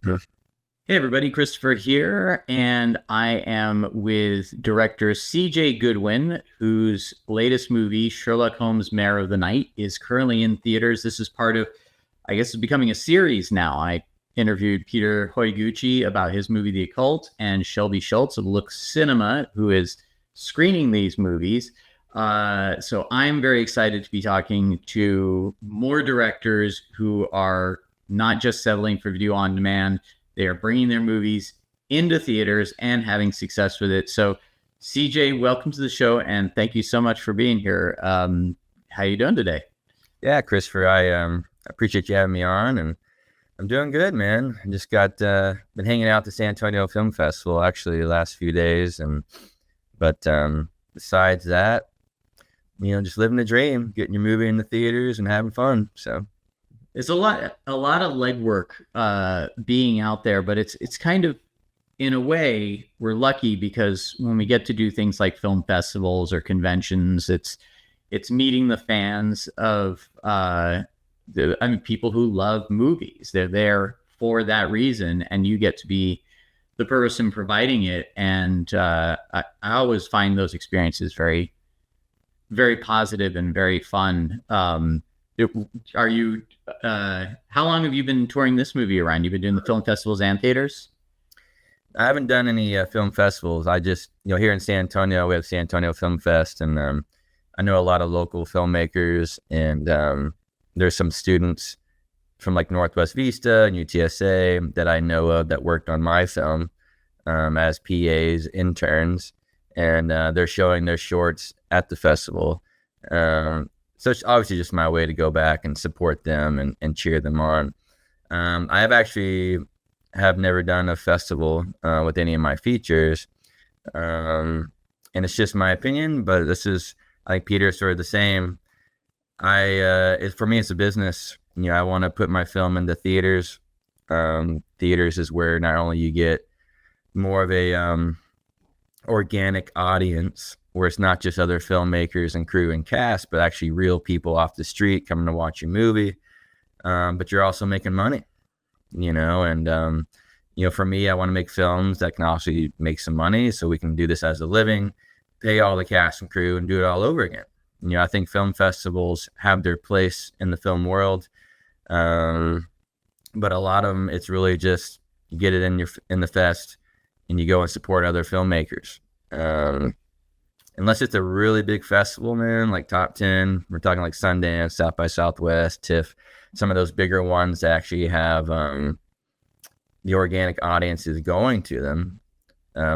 Hey everybody, Christopher here, and I am with director C.J. Goodwyn, whose latest movie, Sherlock Holmes, Mare of the Night, is currently in theaters. This is part of, I guess it's becoming a series now. I interviewed Peter Hoyguchi about his movie The Occult, and Shelby Schultz of Look Cinema, who is screening these movies. So I'm very excited to be talking to more directors who are not just settling for video on demand. They are bringing their movies into theaters and having success with it. So, CJ, welcome to the show, and thank you so much for being here. How you doing today? Yeah, Christopher, I appreciate you having me on, and I'm doing good, man. I just got been hanging out at the San Antonio Film Festival actually the last few days, but besides that, just living the dream, getting your movie in the theaters and having fun. So It's a lot of legwork being out there, but it's kind of, in a way, we're lucky because when we get to do things like film festivals or conventions, it's meeting the fans of people who love movies. They're there for that reason, and you get to be the person providing it. And I always find those experiences very, very positive and very fun. It- are you? How long have you been touring this movie around? You've been doing the film festivals and theaters. I haven't done any film festivals. I just, here in San Antonio, we have San Antonio Film Fest, and I know a lot of local filmmakers, and there's some students from like Northwest Vista and UTSA that I know of that worked on my film as PAs, interns, and they're showing their shorts at the festival. So it's obviously just my way to go back and support them and cheer them on. I have never done a festival with any of my features, and it's just my opinion. But I think Peter's sort of the same. For me, it's a business. I want to put my film into theaters. Theaters is where not only you get more of a organic audience, where it's not just other filmmakers and crew and cast, but actually real people off the street coming to watch your movie. But you're also making money, and for me, I want to make films that can also make some money so we can do this as a living, pay all the cast and crew, and do it all over again. I think film festivals have their place in the film world, but a lot of them, it's really just you get it in the fest, and you go and support other filmmakers. Unless it's a really big festival, man, like Top 10, we're talking like Sundance, South by Southwest, TIFF, some of those bigger ones that actually have the organic audiences going to them.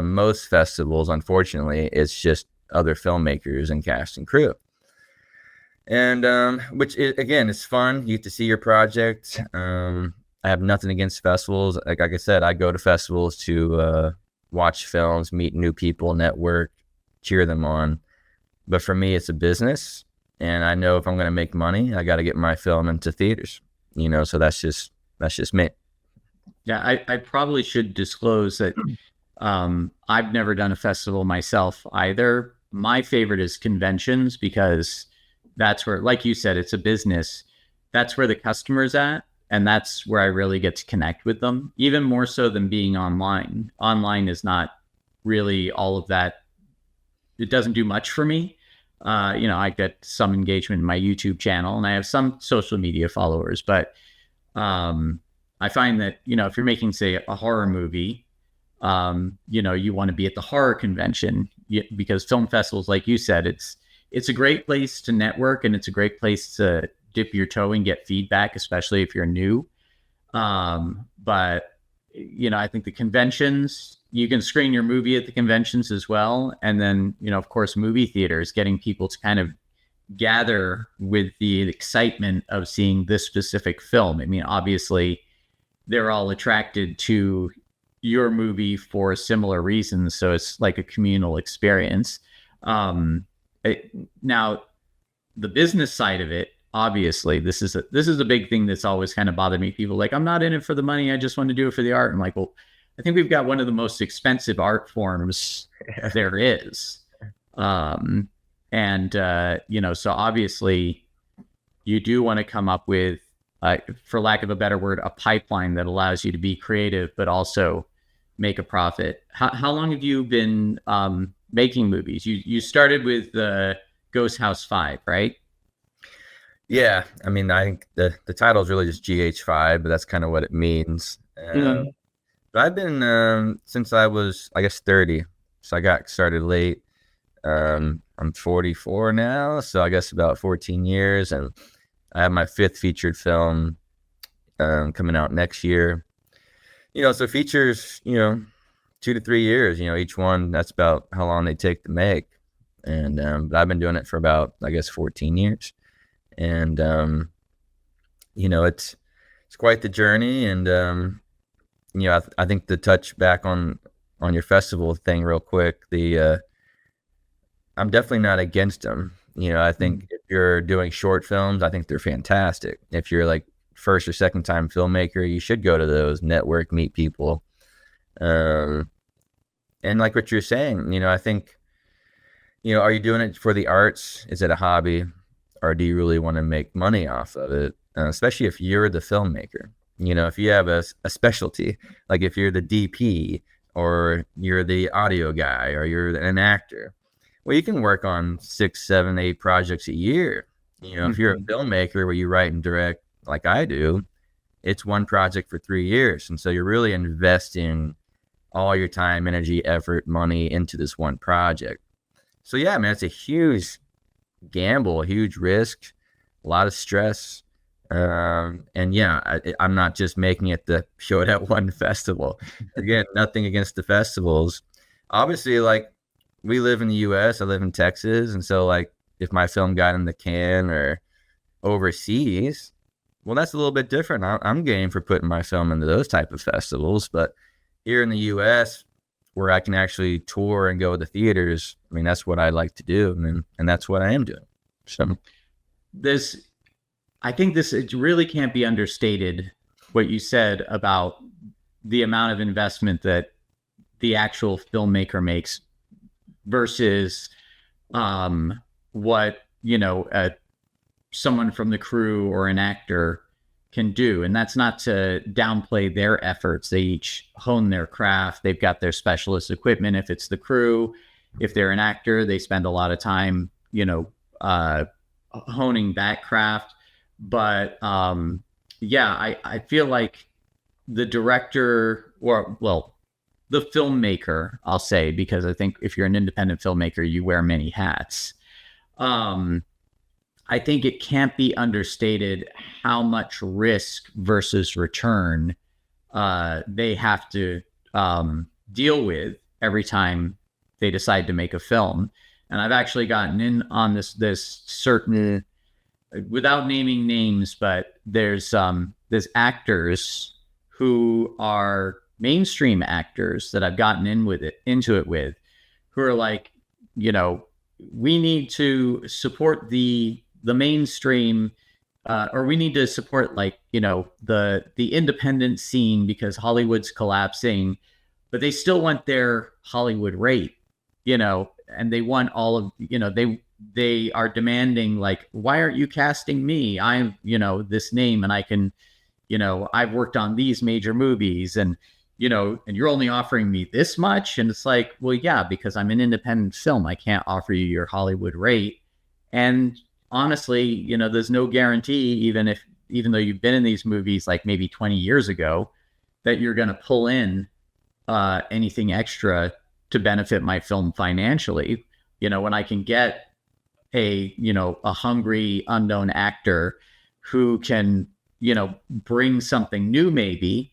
Most festivals, unfortunately, it's just other filmmakers and cast and crew. And again, it's fun. You get to see your project. I have nothing against festivals. Like I said, I go to festivals to watch films, meet new people, network, cheer them on. But for me, it's a business, and I know if I'm going to make money, I got to get my film into theaters. So that's just me. Yeah, I probably should disclose that I've never done a festival myself either. My favorite is conventions because that's where, like you said, it's a business. That's where the customer's at, and that's where I really get to connect with them, even more so than being online. Online is not really all of that. It doesn't do much for me. I get some engagement in my YouTube channel, and I have some social media followers, but I find that, if you're making, say, a horror movie, you want to be at the horror convention because film festivals, like you said, it's a great place to network, and it's a great place to dip your toe and get feedback, especially if you're new. But I think the conventions, you can screen your movie at the conventions as well. And then, of course, movie theaters, getting people to kind of gather with the excitement of seeing this specific film. I mean, obviously, they're all attracted to your movie for similar reasons. So it's like a communal experience. Now, the business side of it, obviously, this is a big thing that's always kind of bothered me. People like, I'm not in it for the money. I just want to do it for the art. I'm like, well, I think we've got one of the most expensive art forms there is. So obviously you do want to come up with for lack of a better word, a pipeline that allows you to be creative, but also make a profit. How long have you been making movies? You started with the Ghost House 5, right? Yeah, I mean, I think the title is really just GH5, but that's kind of what it means. Mm. But I've been since I was, I guess, 30, so I got started late. I'm 44 now, so I guess about 14 years, and I have my fifth featured film coming out next year. So features, 2 to 3 years, each one. That's about how long they take to make. And but I've been doing it for about, I guess, 14 years, and it's quite the journey. And I think to touch back on your festival thing real quick, I'm definitely not against them. I think if you're doing short films, I think they're fantastic. If you're like first or second time filmmaker, you should go to those, network, meet people. Um, and like what you're saying, I think, are you doing it for the arts? Is it a hobby? Or do you really want to make money off of it? Especially if you're the filmmaker. If you have a specialty, like if you're the DP or you're the audio guy or you're an actor, well, you can work on 6, 7, 8 projects a year. If you're a filmmaker where you write and direct like I do, it's one project for 3 years. And so you're really investing all your time, energy, effort, money into this one project. So yeah, man, it's a huge gamble, a huge risk, a lot of stress. And yeah, I'm not just making it to show it at one festival. Again, nothing against the festivals. Obviously, like, we live in the US, I live in Texas. And so like if my film got in the can or overseas, well, that's a little bit different. I'm game for putting my film into those type of festivals. But here in the US, where I can actually tour and go to theaters, I mean, that's what I like to do. And that's what I am doing. So This, I think this, it really can't be understated what you said about the amount of investment that the actual filmmaker makes versus what someone from the crew or an actor can do. And that's not to downplay their efforts. They each hone their craft. They've got their specialist equipment. If it's the crew, if they're an actor, they spend a lot of time, honing that craft. But I feel like the director, or well, the filmmaker, I'll say, because I think if you're an independent filmmaker, you wear many hats. I think it can't be understated how much risk versus return they have to deal with every time they decide to make a film. And I've actually gotten in on this certain, without naming names, but there's actors who are mainstream actors that I've gotten into it with, who are like, we need to support the mainstream, or we need to support, like, the independent scene because Hollywood's collapsing, but they still want their Hollywood rate, and they want all of, they are demanding, like, why aren't you casting me? I'm, this name, and I can, I've worked on these major movies, and and you're only offering me this much. And it's like, well, yeah, because I'm an independent film, I can't offer you your Hollywood rate. And honestly, there's no guarantee, even though you've been in these movies like maybe 20 years ago, that you're going to pull in anything extra to benefit my film financially. When I can get a hungry unknown actor who can, bring something new, maybe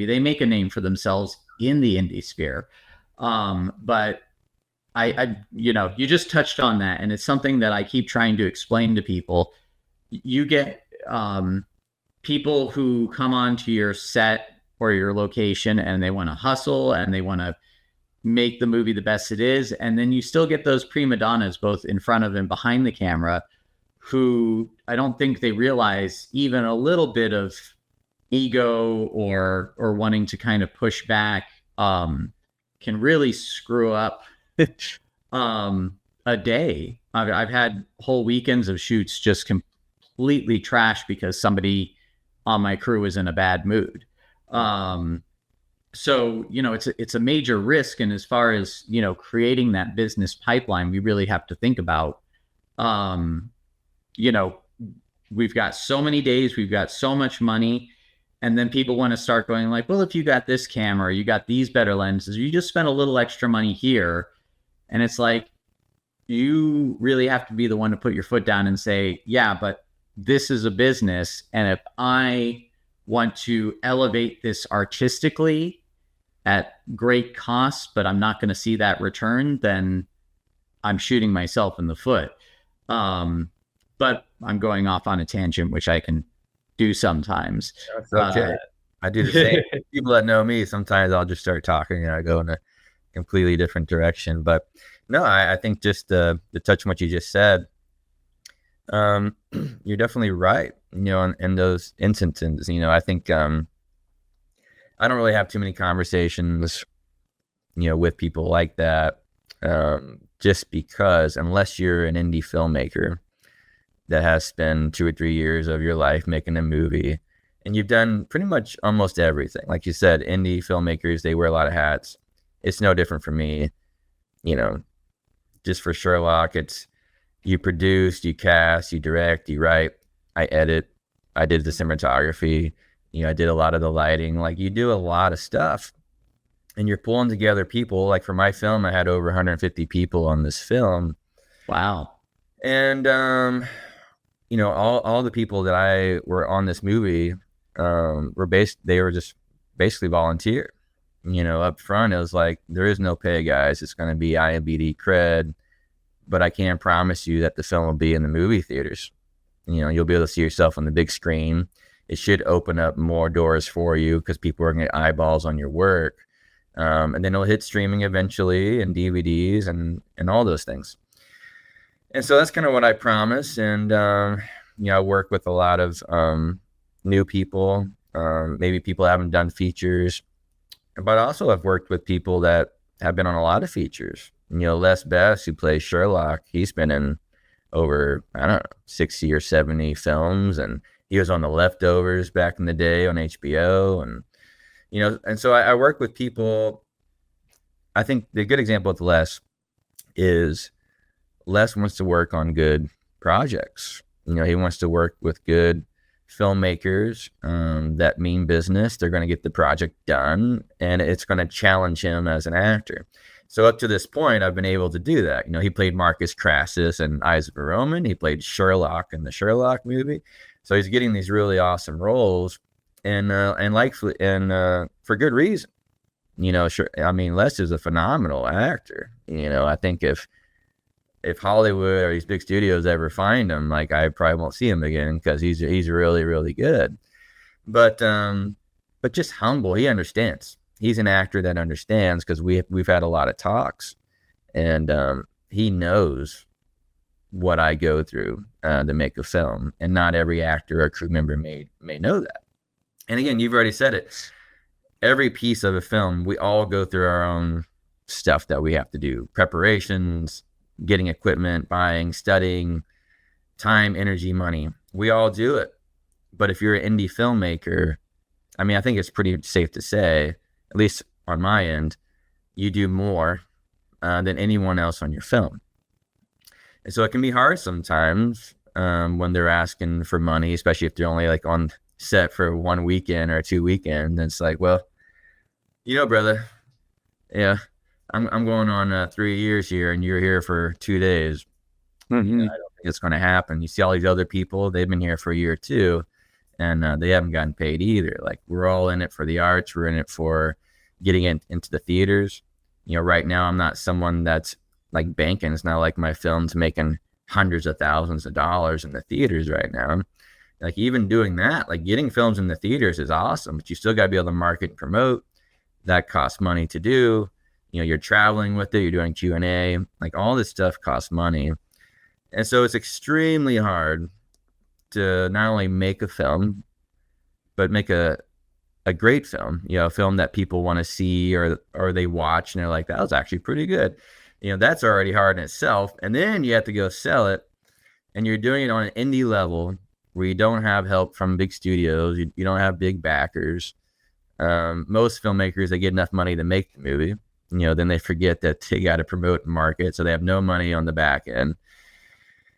they make a name for themselves in the indie sphere. But you just touched on that, and it's something that I keep trying to explain to people. You get people who come onto your set or your location, and they want to hustle and they want to make the movie the best it is. And then you still get those prima donnas, both in front of and behind the camera, who I don't think they realize even a little bit of ego or wanting to kind of push back can really screw up a day. I've had whole weekends of shoots just completely trashed because somebody on my crew is in a bad mood. Um, so it's a major risk, and as far as creating that business pipeline, we really have to think about um, you know we've got so many days, we've got so much money, and then people want to start going like, well, if you got this camera, you got these better lenses, you just spent a little extra money here, and it's like, you really have to be the one to put your foot down and say, yeah, but this is a business, and if I want to elevate this artistically at great cost, but I'm not going to see that return, then I'm shooting myself in the foot. But I'm going off on a tangent, which I can do sometimes. That's okay. I do the same. People that know me, sometimes I'll just start talking and I go in a completely different direction. But no, I think just to touch on what you just said, you're definitely right. In those instances, I think I don't really have too many conversations, with people like that, just because unless you're an indie filmmaker that has spent 2 or 3 years of your life making a movie, and you've done pretty much almost everything. Like you said, indie filmmakers, they wear a lot of hats. It's no different for me. Just for Sherlock, it's you produce, you cast, you direct, you write, I edit, I did the cinematography, I did a lot of the lighting. Like, you do a lot of stuff, and you're pulling together people. Like for my film, I had over 150 people on this film. Wow. And all the people that I were on this movie they were just basically volunteer. Up front, it was like, there is no pay, guys. It's going to be IMBD cred, but I can promise you that the film will be in the movie theaters. You'll be able to see yourself on the big screen. It should open up more doors for you because people are going to get eyeballs on your work. And then it'll hit streaming eventually, and DVDs and all those things. And so that's kind of what I promise. And, I work with a lot of new people, maybe people haven't done features, but also I've worked with people that have been on a lot of features. Les Best, who plays Sherlock, he's been in over, I don't know, 60 or 70 films, and he was on The Leftovers back in the day on HBO. And so I work with people. I think the good example with Les is Les wants to work on good projects. He wants to work with good filmmakers that mean business. They're going to get the project done, and it's going to challenge him as an actor. So up to this point, I've been able to do that. He played Marcus Crassus in Eyes of a Roman. He played Sherlock in the Sherlock movie. So he's getting these really awesome roles, and for good reason. Sure. I mean, Les is a phenomenal actor. I think if Hollywood or these big studios ever find him, like, I probably won't see him again, because he's really, really good. But just humble. He understands. He's an actor that understands, because we've had a lot of talks, and he knows what I go through to make a film, and not every actor or crew member may know that. And again, you've already said it. Every piece of a film, we all go through our own stuff that we have to do. Preparations, getting equipment, buying, studying, time, energy, money. We all do it. But if you're an indie filmmaker, I mean, I think it's pretty safe to say, at least on my end, you do more than anyone else on your film. And so it can be hard sometimes when they're asking for money, especially if they're only like on set for 1 weekend or 2 weekends. It's like, well, brother, yeah, I'm going on 3 years here, and you're here for 2 days. Mm-hmm. I don't think it's going to happen. You see all these other people, they've been here for a year or two, and they haven't gotten paid either. Like, we're all in it for the arts. We're in it for getting into the theaters. Right now, I'm not someone that's like banking. It's not like my film's making hundreds of thousands of dollars in the theaters right now. Like, even doing that, like getting films in the theaters is awesome, but you still got to be able to market and promote. That costs money to do. You're traveling with it, you're doing Q&A, like all this stuff costs money. And so it's extremely hard to not only make a film, but make a great film, a film that people want to see, or they watch and they're like, that was actually pretty good. That's already hard in itself. And then you have to go sell it, and you're doing it on an indie level where you don't have help from big studios, you don't have big backers. Most filmmakers, they get enough money to make the movie, then they forget that they got to promote and market, so they have no money on the back end.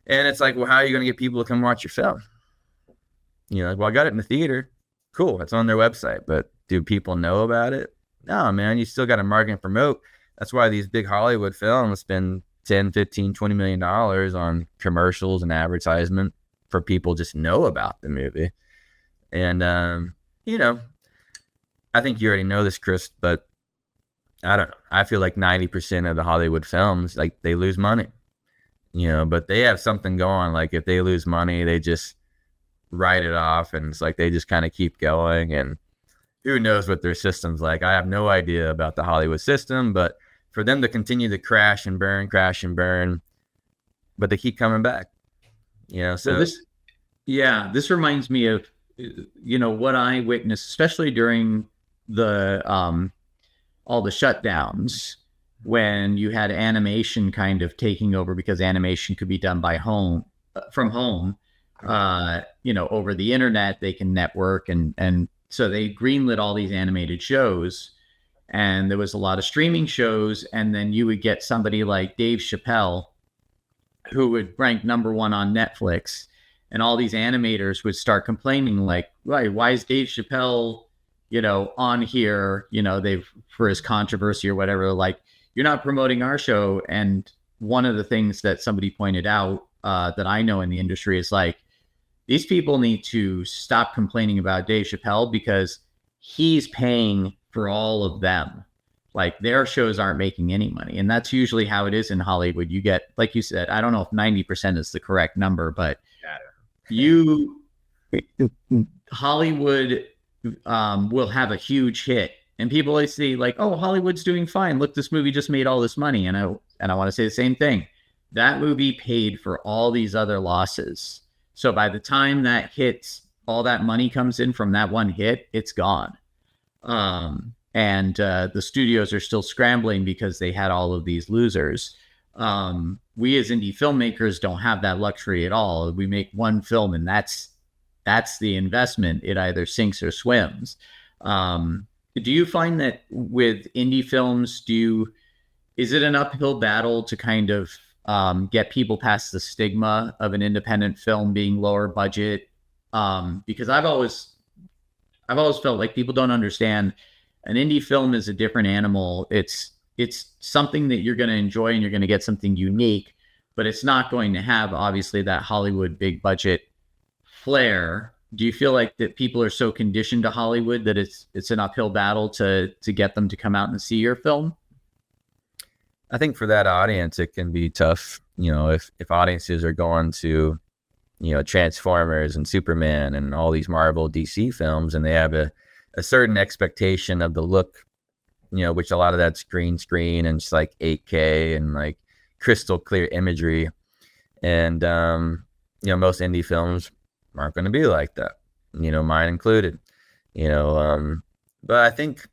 And it's like, well, how are you going to get people to come watch your film? Like, well, I got it in the theater. Cool, it's on their website, but do people know about it? No, man, you still got to market and promote. That's why these big Hollywood films spend 10, 15, $20 million on commercials and advertisement for people just know about the movie. And, I think you already know this, Chris, but I don't know. I feel like 90% of the Hollywood films, like, they lose money, but they have something going. Like, if they lose money, they just write it off, and it's like they just kind of keep going. And who knows what their system's like? I have no idea about the Hollywood system, but for them to continue to crash and burn, but they keep coming back, so Well, this reminds me of, what I witnessed, especially during the all the shutdowns, when you had animation kind of taking over, because animation could be done from home, over the internet. They can network, and so they greenlit all these animated shows, and there was a lot of streaming shows. And then you would get somebody like Dave Chappelle, who would rank #1 on Netflix, and all these animators would start complaining, like, why is Dave Chappelle, on here, they've, for his controversy or whatever, like, you're not promoting our show. And one of the things that somebody pointed out, that I know in the industry, is like, these people need to stop complaining about Dave Chappelle, because he's paying for all of them. Like, their shows aren't making any money. And that's usually how it is in Hollywood. You get, like you said, I don't know if 90% is the correct number, but Hollywood will have a huge hit, and people always say, like, oh, Hollywood's doing fine. Look, this movie just made all this money. And I want to say the same thing. That movie paid for all these other losses. So by the time that hits, all that money comes in from that one hit, it's gone. And the studios are still scrambling because they had all of these losers. We as indie filmmakers don't have that luxury at all. We make one film, and that's the investment. It either sinks or swims. Do you find that with indie films, is it an uphill battle to kind of get people past the stigma of an independent film being lower budget? Because I've always felt like people don't understand, an indie film is a different animal. It's something that you're going to enjoy, and you're going to get something unique, but it's not going to have, obviously, that Hollywood big budget flair. Do you feel like that people are so conditioned to Hollywood that it's an uphill battle to get them to come out and see your film? I think for that audience, it can be tough. If audiences are going to, Transformers and Superman and all these Marvel DC films, and they have a certain expectation of the look, which a lot of that's green screen and just like 8K and like crystal clear imagery. And, most indie films aren't going to be like that, mine included, but I think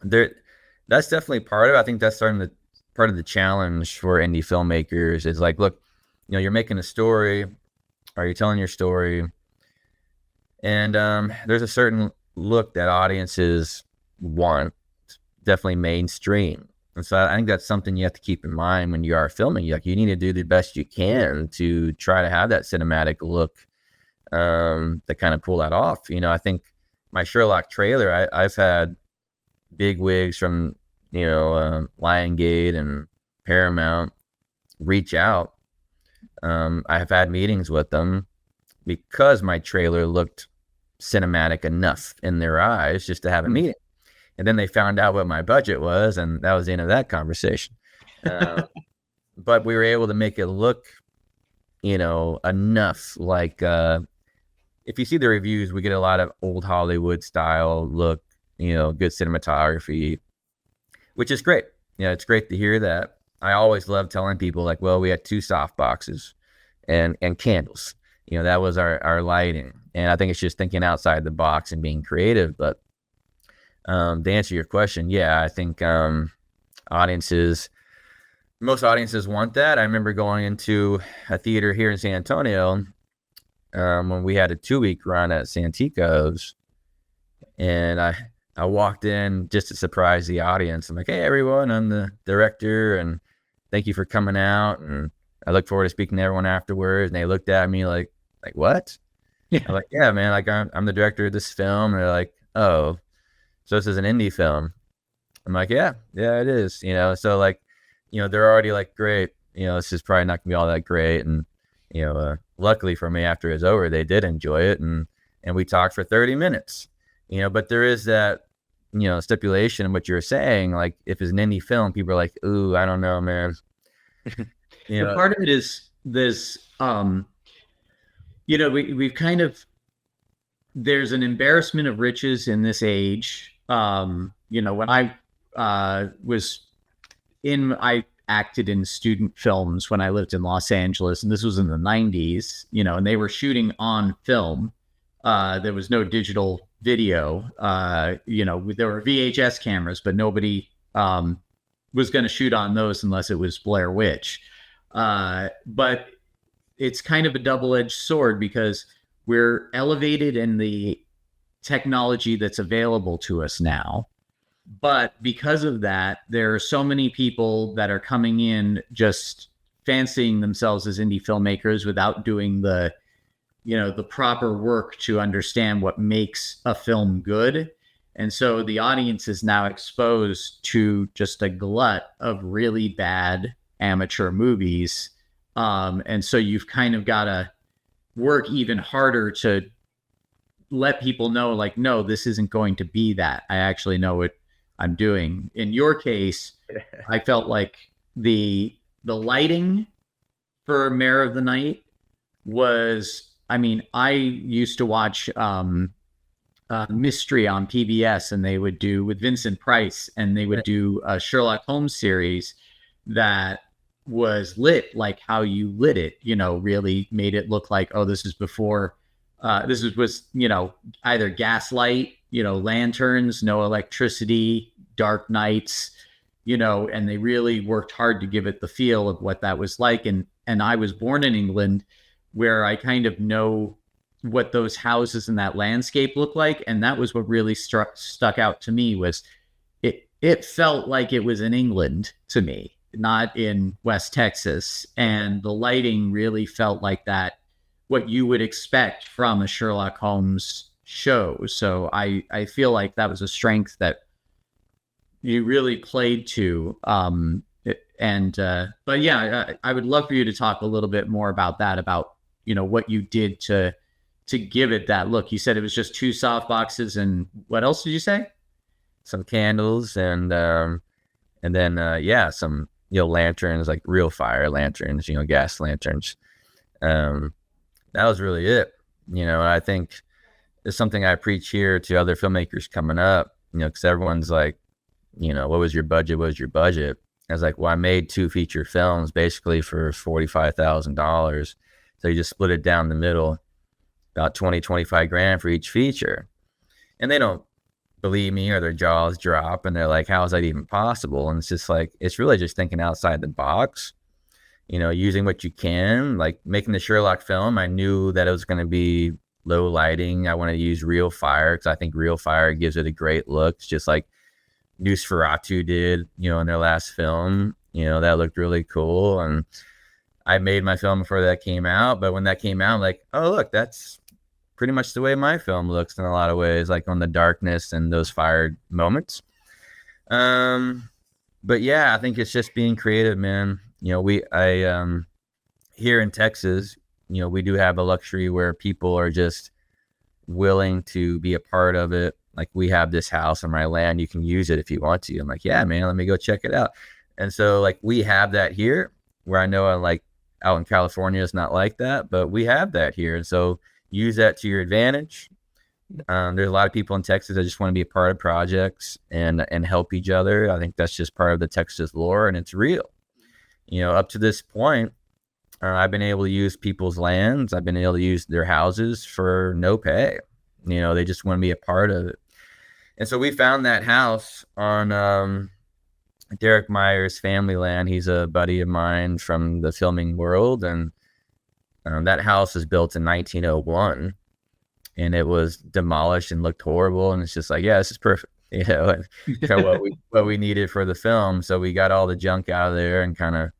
that's definitely part of it. I think that's part of the challenge for indie filmmakers is like, look, you're making a story, or you're telling your story, and there's a certain look that audiences want, definitely mainstream. And so I think that's something you have to keep in mind when you are filming. You need to do the best you can to try to have that cinematic look, that kind of pull that off. I think my Sherlock trailer, I've had big wigs from, Lionsgate and Paramount reach out. I have had meetings with them because my trailer looked cinematic enough in their eyes just to have a meeting. And then they found out what my budget was, and that was the end of that conversation. But we were able to make it look, enough like, if you see the reviews, we get a lot of old Hollywood style look, good cinematography, which is great. It's great to hear that. I always love telling people, like, well, we had 2 soft boxes and candles. That was our lighting. And I think it's just thinking outside the box and being creative. But to answer your question, yeah, I think most audiences want that. I remember going into a theater here in San Antonio, when we had a 2-week run at Santico's, and I walked in just to surprise the audience. I'm like, "Hey everyone, I'm the director, and thank you for coming out, and I look forward to speaking to everyone afterwards." And they looked at me like what? I'm like, "Yeah, man, like I'm the director of this film." And they're like, "Oh, so this is an indie film?" I'm like, yeah, it is. So like, they're already like, great. This is probably not gonna be all that great. And luckily for me, after it's over, they did enjoy it, and we talked for 30 minutes. But there is that stipulation in what you're saying. Like, if it's an indie film, people are like, "Ooh, I don't know, man." The part of it is this, we've kind of, there's an embarrassment of riches in this age. When I acted in student films when I lived in Los Angeles, and this was in the 90s, and they were shooting on film. There was no digital video. There were VHS cameras, but nobody was going to shoot on those unless it was Blair Witch. But it's kind of a double-edged sword because we're elevated in the technology that's available to us now. But because of that, there are so many people that are coming in just fancying themselves as indie filmmakers without doing the proper work to understand what makes a film good. And so the audience is now exposed to just a glut of really bad amateur movies. And so you've kind of got to work even harder to let people know, like, no, this isn't going to be that. I actually know what I'm doing. In your case, I felt like the lighting for Mare of the Night was, I used to watch Mystery on PBS, and they would do with Vincent Price, and they would do a Sherlock Holmes series that was lit like how you lit it, really made it look like, oh, this is before, was either gaslight, lanterns, no electricity, dark nights, and they really worked hard to give it the feel of what that was like. And I was born in England, where I kind of know what those houses and that landscape look like. And that was what really stuck out to me, was it felt like it was in England to me, not in West Texas. And the lighting really felt like that, what you would expect from a Sherlock Holmes show. So I feel like that was a strength that you really played to. But yeah, I would love for you to talk a little bit more about that, about, what you did to give it that look. You said it was just 2 soft boxes, and what else did you say? Some candles, and then some lanterns, like real fire lanterns, gas lanterns. That was really it. I think it's something I preach here to other filmmakers coming up, because everyone's like, what was your budget? What was your budget? I was like, well, I made 2 feature films basically for $45,000. So you just split it down the middle, about 25 grand for each feature. And they don't believe me, or their jaws drop, and they're like, how is that even possible? And it's just like, it's really just thinking outside the box, using what you can. Like making the Sherlock film, I knew that it was going to be low lighting. I wanted to use real fire, because I think real fire gives it a great look. It's just like Nosferatu did, in their last film. That looked really cool. And I made my film before that came out, but when that came out, I'm like, oh, look, that's pretty much the way my film looks in a lot of ways, like on the darkness and those fired moments. But yeah, I think it's just being creative, man. Here in Texas, we do have a luxury where people are just willing to be a part of it. Like, we have this house on my land, you can use it if you want to. I'm like, yeah, man, let me go check it out. And so like, we have that here, where I know out in California it's not like that, but we have that here. And so use that to your advantage. There's a lot of people in Texas that just want to be a part of projects and help each other. I think that's just part of the Texas lore, and it's real. Up to this point, I've been able to use people's lands. I've been able to use their houses for no pay. They just want to be a part of it. And so we found that house on Derek Meyer's family land. He's a buddy of mine from the filming world, and That house was built in 1901, and it was demolished and looked horrible. And it's just like, yeah, this is perfect, and for what we needed for the film. So we got all the junk out of there and kind of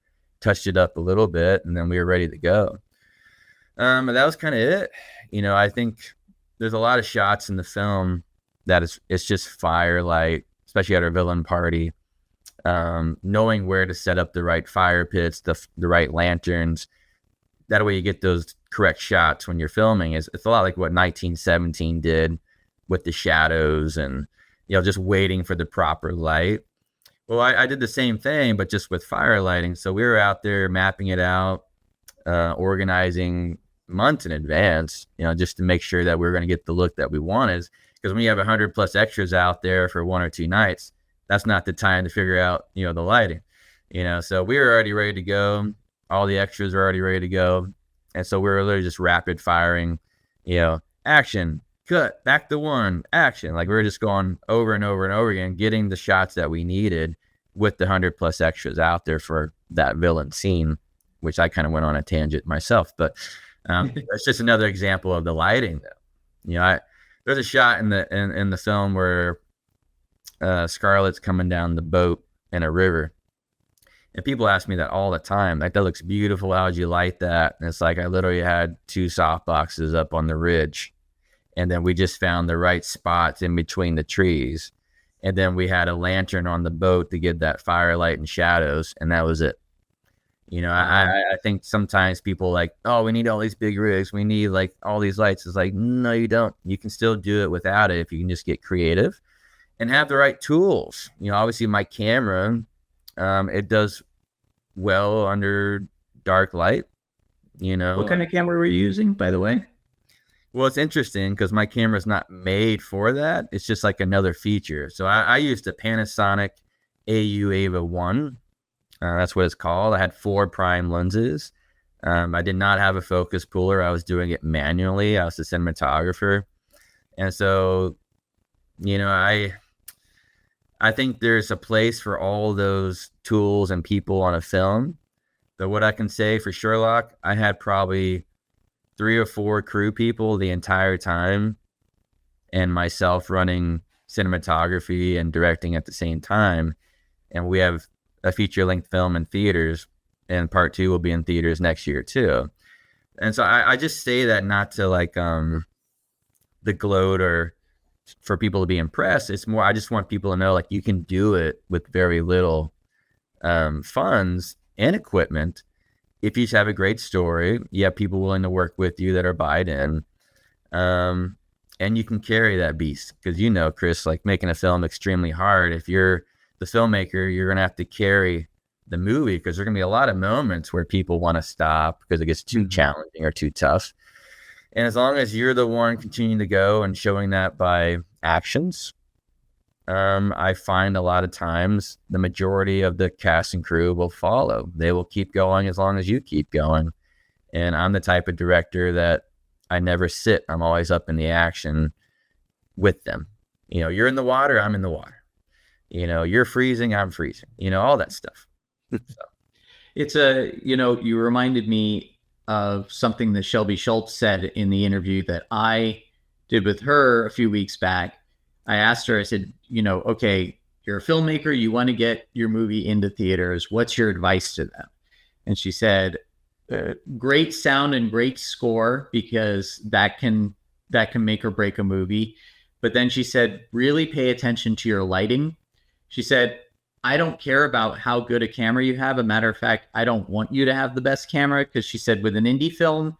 touched it up a little bit, and then we were ready to go. But that was kind of it. I think there's a lot of shots in the film that it's just firelight, especially at our villain party. Knowing where to set up the right fire pits, the right lanterns. That way you get those correct shots when you're filming. It's a lot like what 1917 did with the shadows and, just waiting for the proper light. Well, I did the same thing, but just with fire lighting. So we were out there mapping it out, organizing months in advance, just to make sure that we were going to get the look that we wanted. Because when you have 100 plus extras out there for 1 or 2 nights, that's not the time to figure out, the lighting, so we were already ready to go. All the extras were already ready to go. And so we were literally just rapid firing, action, cut, back to 1, action. Like we were just going over and over and over again, getting the shots that we needed with the 100 plus extras out there for that villain scene, which I kind of went on a tangent myself. But that's just another example of the lighting, though. There's a shot in the film where Scarlett's coming down the boat in a river, and people ask me that all the time. Like, that looks beautiful. How'd you light that? And it's like, I literally had 2 soft boxes up on the ridge, and then we just found the right spots in between the trees, and then we had a lantern on the boat to get that firelight and shadows, and that was it. I think sometimes people like, oh, we need all these big rigs, we need like all these lights. It's like, no, you don't. You can still do it without it if you can just get creative and have the right tools. Obviously my camera, it does well under dark light. What kind of camera were you using, by the way? Well, it's interesting because my camera is not made for that. It's just like another feature. So I used a Panasonic AU Ava 1. That's what it's called. I had 4 prime lenses. I did not have a focus puller. I was doing it manually. I was the cinematographer. And so, I think there's a place for all those tools and people on a film. But what I can say for Sherlock, I had probably 3 or 4 crew people the entire time, and myself running cinematography and directing at the same time. And we have a feature-length film in theaters, and part 2 will be in theaters next year too. And so I just say that not to like the gloat or for people to be impressed. It's more, I just want people to know, like, you can do it with very little funds and equipment if you just have a great story. You have people willing to work with you that are buyed in, and you can carry that beast. Because Chris, like, making a film extremely hard. If you're the filmmaker, you're gonna have to carry the movie, because there are gonna be a lot of moments where people want to stop because it gets too challenging or too tough. And as long as you're the one continuing to go and showing that by actions, I find a lot of times the majority of the cast and crew will follow. They will keep going as long as you keep going. And I'm the type of director that I never sit. I'm always up in the action with them. You're in the water, I'm in the water. You're freezing, I'm freezing. All that stuff. So. It's you reminded me of something that Shelby Schultz said in the interview that I did with her a few weeks back. I asked her, I said, okay, you're a filmmaker, you want to get your movie into theaters. What's your advice to them? And she said, great sound and great score, because that can make or break a movie. But then she said, really pay attention to your lighting. She said, I don't care about how good a camera you have. A matter of fact, I don't want you to have the best camera, because she said with an indie film,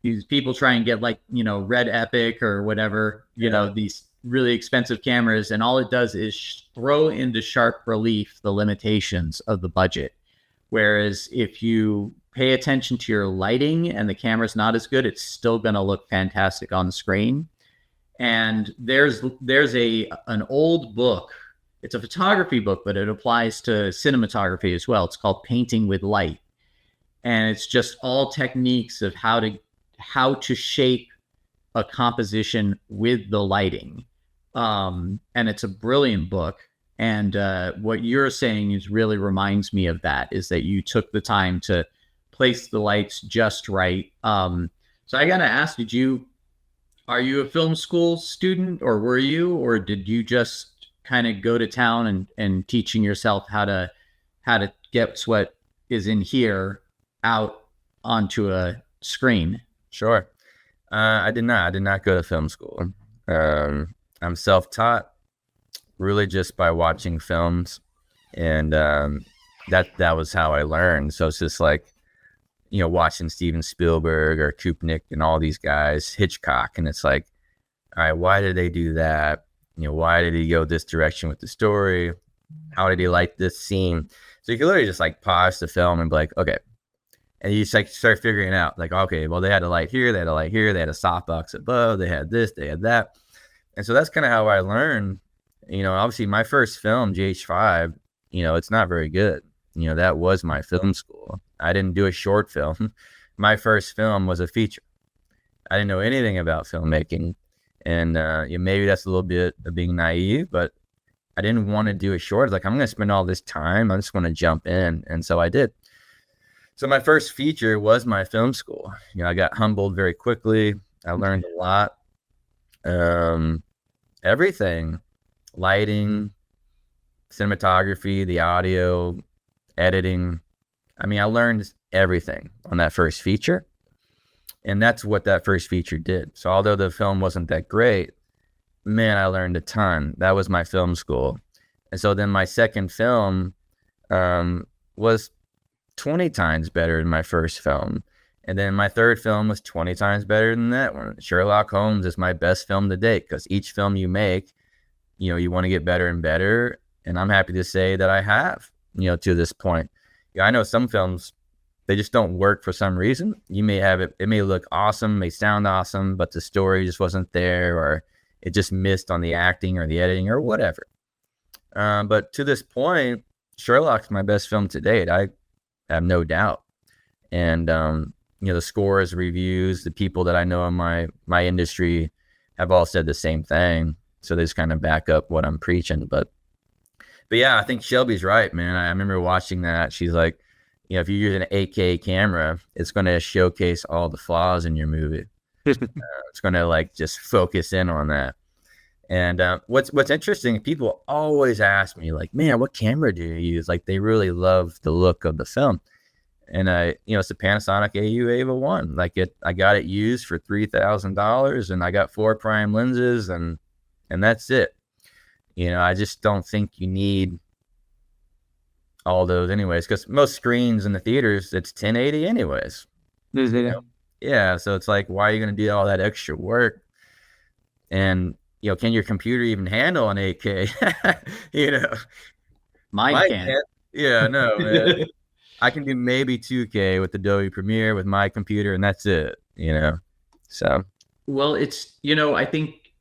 these people try and get like, Red Epic or whatever, these really expensive cameras, and all it does is throw into sharp relief the limitations of the budget. Whereas if you pay attention to your lighting and the camera's not as good, it's still going to look fantastic on the screen. And there's an old book. It's a photography book, but it applies to cinematography as well. It's called Painting with Light. And it's just all techniques of how to shape a composition with the lighting. And it's a brilliant book. And what you're saying really reminds me of that, is that you took the time to place the lights just right. So I gotta ask, are you a film school student, or were you, or did you just kind of go to town and teaching yourself how to get what is in here out onto a screen? Sure. I did not. I did not go to film school. I'm self-taught, really just by watching films, and that was how I learned. So it's just like, watching Steven Spielberg or Kupnik and all these guys, Hitchcock, and it's like, all right, why did they do that? Why did he go this direction with the story? How did he like this scene? So you can literally just like pause the film and be like, okay. And you just like start figuring it out, like, okay, well, they had a light here, they had a light here, they had a softbox above, they had this, they had that. And so that's kind of how I learned. Obviously my first film, GH5, it's not very good. That was my film school. I didn't do a short film. My first film was a feature. I didn't know anything about filmmaking. And maybe that's a little bit of being naive, but I didn't want to do a short. Like, I'm going to spend all this time. I just want to jump in. And so I did. So my first feature was my film school. I got humbled very quickly. I learned a lot. Everything, lighting, cinematography, the audio, editing. I mean, I learned everything on that first feature. And that's what that first feature did. So although the film wasn't that great, man, I learned a ton. That was my film school. And so then my second film was 20 times better than my first film. And then my third film was 20 times better than that one. Sherlock Holmes is my best film to date, because each film you make, you want to get better and better. And I'm happy to say that I have, to this point. I know some films, they just don't work for some reason. You may have it may look awesome, may sound awesome, but the story just wasn't there, or it just missed on the acting or the editing or whatever. But to this point, Sherlock's my best film to date. I have no doubt. And, the scores, reviews, the people that I know in my industry have all said the same thing. So they just kind of back up what I'm preaching. But yeah, I think Shelby's right, man. I remember watching that. She's like, if you use an 8K camera, it's going to showcase all the flaws in your movie. It's going to like just focus in on that. And what's interesting, people always ask me like, man, what camera do you use? Like, they really love the look of the film. And it's a Panasonic AU Ava 1. Like, I got it used for $3,000, and I got 4 prime lenses, and that's it. I just don't think you need all those anyways, because most screens in the theaters, it's 1080 anyways. Yeah, so it's like, why are you going to do all that extra work? And can your computer even handle an 8K? Mine can't. Yeah, no, man. I can do maybe 2K with Adobe Premiere with my computer, and that's it. So. Well, it's I think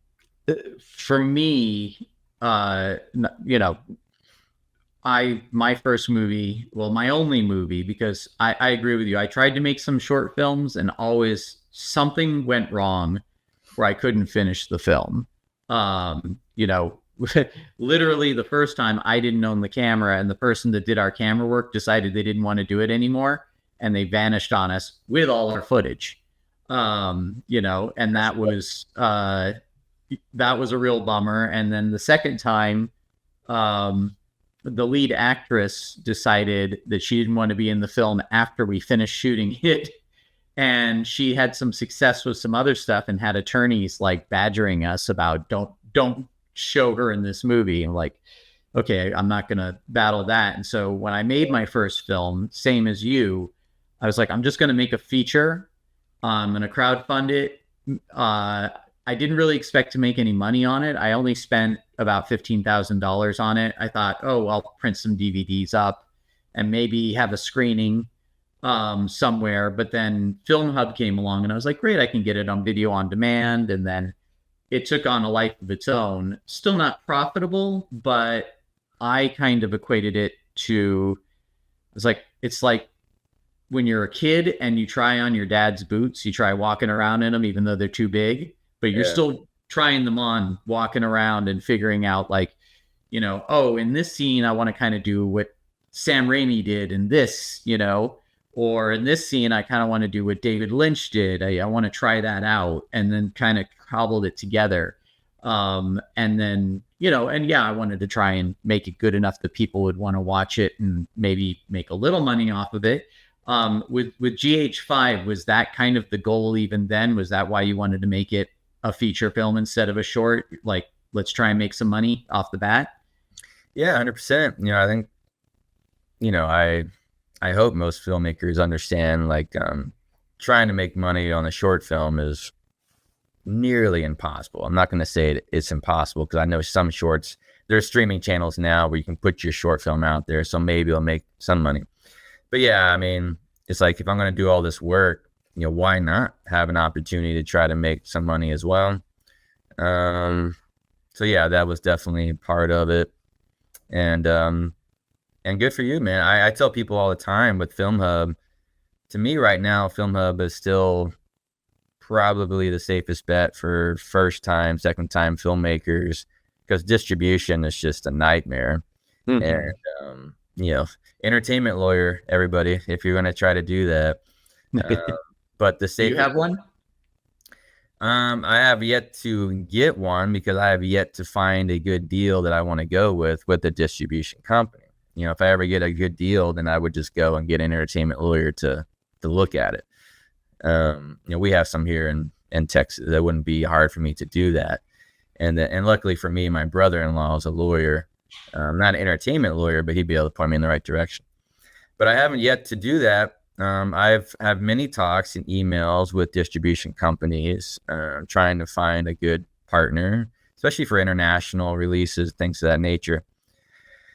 for me, my first movie, well, my only movie, because I agree with you. I tried to make some short films, and always something went wrong where I couldn't finish the film. Literally the first time, I didn't own the camera, and the person that did our camera work decided they didn't want to do it anymore, and they vanished on us with all our footage. And that was a real bummer. And then the second time, the lead actress decided that she didn't want to be in the film after we finished shooting it. And she had some success with some other stuff and had attorneys like badgering us about don't show her in this movie. And like, okay, I'm not going to battle that. And so when I made my first film, same as you, I was like, I'm just going to make a feature. I'm going to crowdfund it. I didn't really expect to make any money on it. I only spent about $15,000 on it. I thought, oh, I'll print some DVDs up and maybe have a screening somewhere. But then Film Hub came along, and I was like, great, I can get it on video on demand. And then it took on a life of its own. Still not profitable, but I kind of equated it to, it's like when you're a kid and you try on your dad's boots, you try walking around in them, even though they're too big, but you're still trying them on, walking around and figuring out like, oh, in this scene, I want to kind of do what Sam Raimi did in this, Or in this scene, I kind of want to do what David Lynch did. I want to try that out, and then kind of cobbled it together. And then, and yeah, I wanted to try and make it good enough that people would want to watch it and maybe make a little money off of it. With GH5, was that kind of the goal even then? Was that why you wanted to make it a feature film instead of a short? Like, let's try and make some money off the bat? Yeah, 100%. I think, I hope most filmmakers understand, like, trying to make money on a short film is nearly impossible. I'm not going to say it's impossible, because I know some shorts, there's streaming channels now where you can put your short film out there, so maybe it'll make some money. But yeah, I mean, it's like, if I'm going to do all this work, why not have an opportunity to try to make some money as well? So yeah, that was definitely part of it. And good for you, man. I tell people all the time with Film Hub, to me right now, Film Hub is still probably the safest bet for first time, second time filmmakers, because distribution is just a nightmare. Mm-hmm. And, entertainment lawyer, everybody, if you're going to try to do that. But the safest. You have one? I have yet to get one, because I have yet to find a good deal that I want to go with a distribution company. If I ever get a good deal, then I would just go and get an entertainment lawyer to look at it. We have some here in Texas. That wouldn't be hard for me to do that. And luckily for me, my brother-in-law is a lawyer, not an entertainment lawyer, but he'd be able to point me in the right direction. But I haven't yet to do that. I've had many talks and emails with distribution companies, trying to find a good partner, especially for international releases, things of that nature.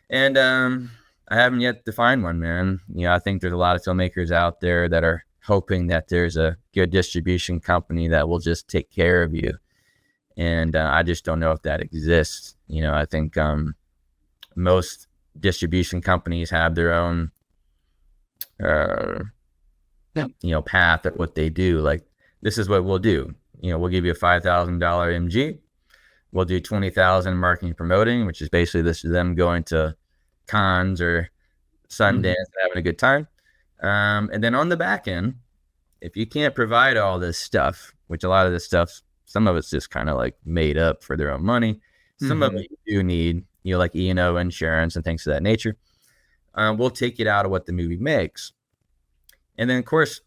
And I haven't yet to find one, man. I think there's a lot of filmmakers out there that are hoping that there's a good distribution company that will just take care of you. And I just don't know if that exists. I think most distribution companies have their own path at what they do. Like, this is what we'll do. We'll give you a $5,000 MG. We'll do 20,000 marketing and promoting, which is basically this is them going to cons or Sundance and having a good time. And then on the back end, if you can't provide all this stuff, which a lot of this stuff, some of it's just kind of like made up for their own money. Some of it you do need, like E&O insurance and things of that nature. We'll take it out of what the movie makes. And then, of course,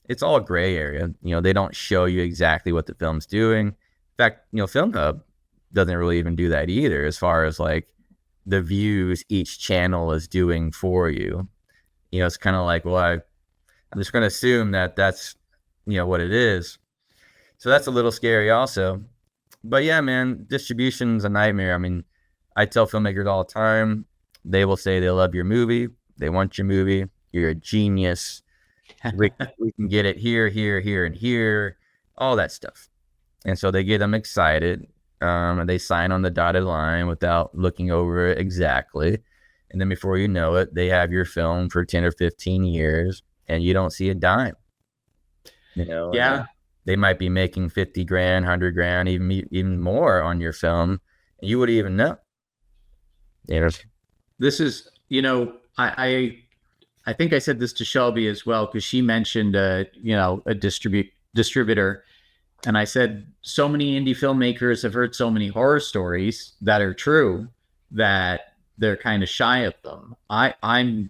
it's all gray area. They don't show you exactly what the film's doing. In fact, Film Hub doesn't really even do that either, as far as like the views each channel is doing for you. It's kind of like, well, I'm just going to assume that that's, what it is. So that's a little scary also. But yeah, man, distribution's a nightmare. I mean, I tell filmmakers all the time, they will say they love your movie. They want your movie. You're a genius. We can get it here, here, here, and here, all that stuff. And so they get them excited, and they sign on the dotted line without looking over it exactly. And then before you know it, they have your film for 10 or 15 years, and you don't see a dime. Yeah. They might be making 50 grand, 100 grand, even more on your film. And you wouldn't even know. This is, I think I said this to Shelby as well, because she mentioned, a distributor. And I said, so many indie filmmakers have heard so many horror stories that are true that they're kind of shy of them. I'm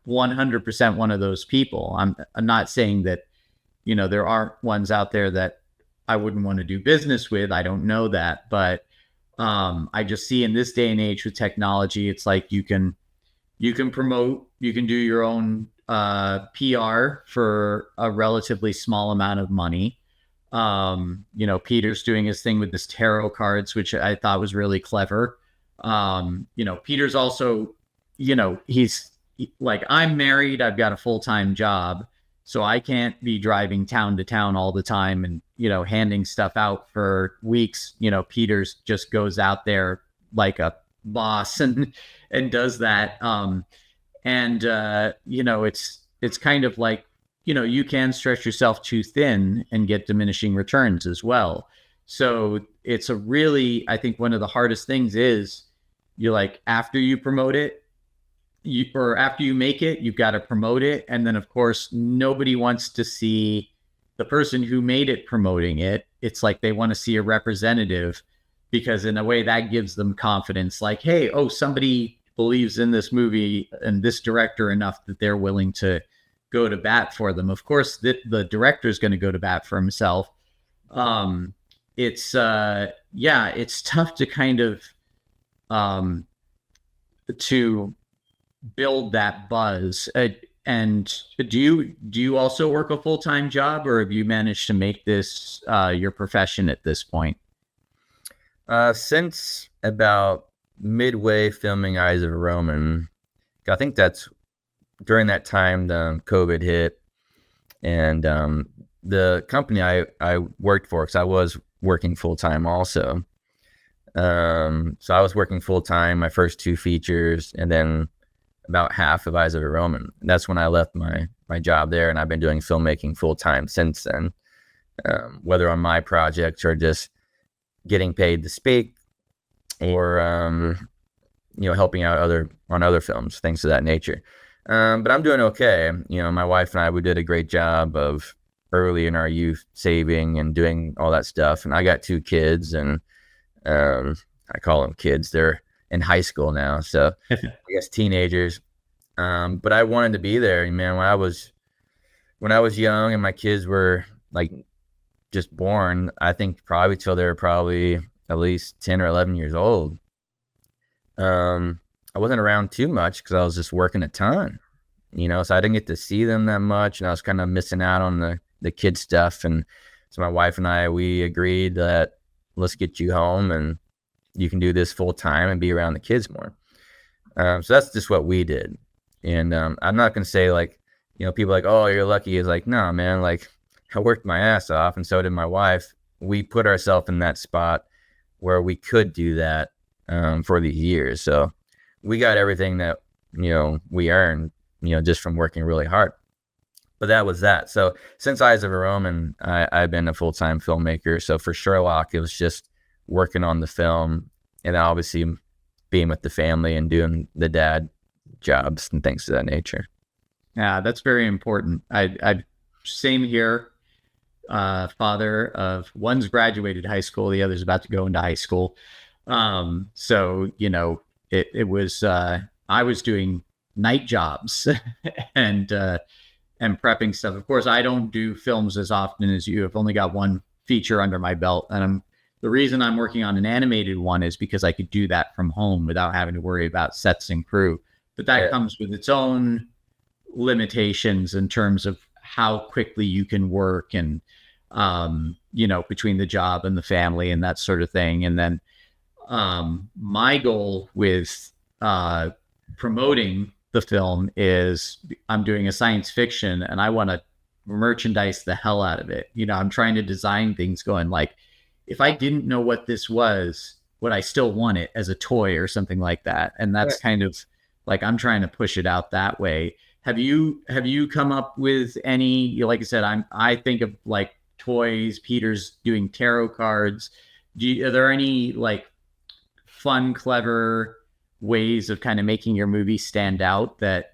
100% one of those people. I'm not saying that, there aren't ones out there that I wouldn't want to do business with. I don't know that. But I just see in this day and age with technology, it's like you can promote, you can do your own PR for a relatively small amount of money. Peter's doing his thing with this tarot cards, which I thought was really clever. Peter's also, he's like, I'm married, I've got a full-time job, so I can't be driving town to town all the time and, handing stuff out for weeks. Peter's just goes out there like a boss and does that. It's kind of like, you can stretch yourself too thin and get diminishing returns as well. So it's I think one of the hardest things is you're like, after you promote it, or after you make it, you've got to promote it. And then, of course, nobody wants to see the person who made it promoting it. It's like they want to see a representative because, in a way, that gives them confidence. Like, hey, oh, somebody believes in this movie and this director enough that they're willing to go to bat for them. Of course, the director is going to go to bat for himself. Um, yeah, it's tough to kind of um, to build that buzz. And do you also work a full time job, or have you managed to make this your profession at this point? Since about midway filming Eyes of a Roman, I think that's during that time the COVID hit, and the company I worked for, because I was working full time also. So I was working full time my first two features, and then about half of Eyes of a Roman. That's when I left my job there, and I've been doing filmmaking full time since then. Whether on my projects or just getting paid to speak, or helping out on other films, things of that nature. But I'm doing okay. My wife and I, we did a great job of early in our youth saving and doing all that stuff. And I got two kids, and I call them kids. They're in high school now, so I guess teenagers. But I wanted to be there, man. When I was young and my kids were like just born, I think probably till they were probably at least 10 or 11 years old. I wasn't around too much because I was just working a ton, so I didn't get to see them that much, and I was kind of missing out on the kid stuff. And so my wife and I, we agreed that let's get you home and you can do this full time and be around the kids more. So that's just what we did. And I'm not going to say like, people like, oh, you're lucky. It's like, no, man, like I worked my ass off, and so did my wife. We put ourselves in that spot where we could do that for these years. So we got everything that, we earned, just from working really hard. But that was that. So since Eyes of a Roman, I've been a full-time filmmaker. So for Sherlock, it was just working on the film, and obviously being with the family and doing the dad jobs and things of that nature. Yeah, that's very important. I same here. Father of one's graduated high school, the other's about to go into high school. So it was I was doing night jobs and prepping stuff. Of course, I don't do films as often as you. I've only got one feature under my belt, and the reason I'm working on an animated one is because I could do that from home without having to worry about sets and crew. But that comes with its own limitations in terms of how quickly you can work, and between the job and the family and that sort of thing. And then my goal with promoting the film is I'm doing a science fiction, and I want to merchandise the hell out of it. I'm trying to design things going like, if I didn't know what this was, would I still want it as a toy or something like that? And that's kind of like, I'm trying to push it out that way. Have you come up with any, like I said, I think of like toys, Peter's doing tarot cards. Are there any like fun, clever ways of kind of making your movie stand out that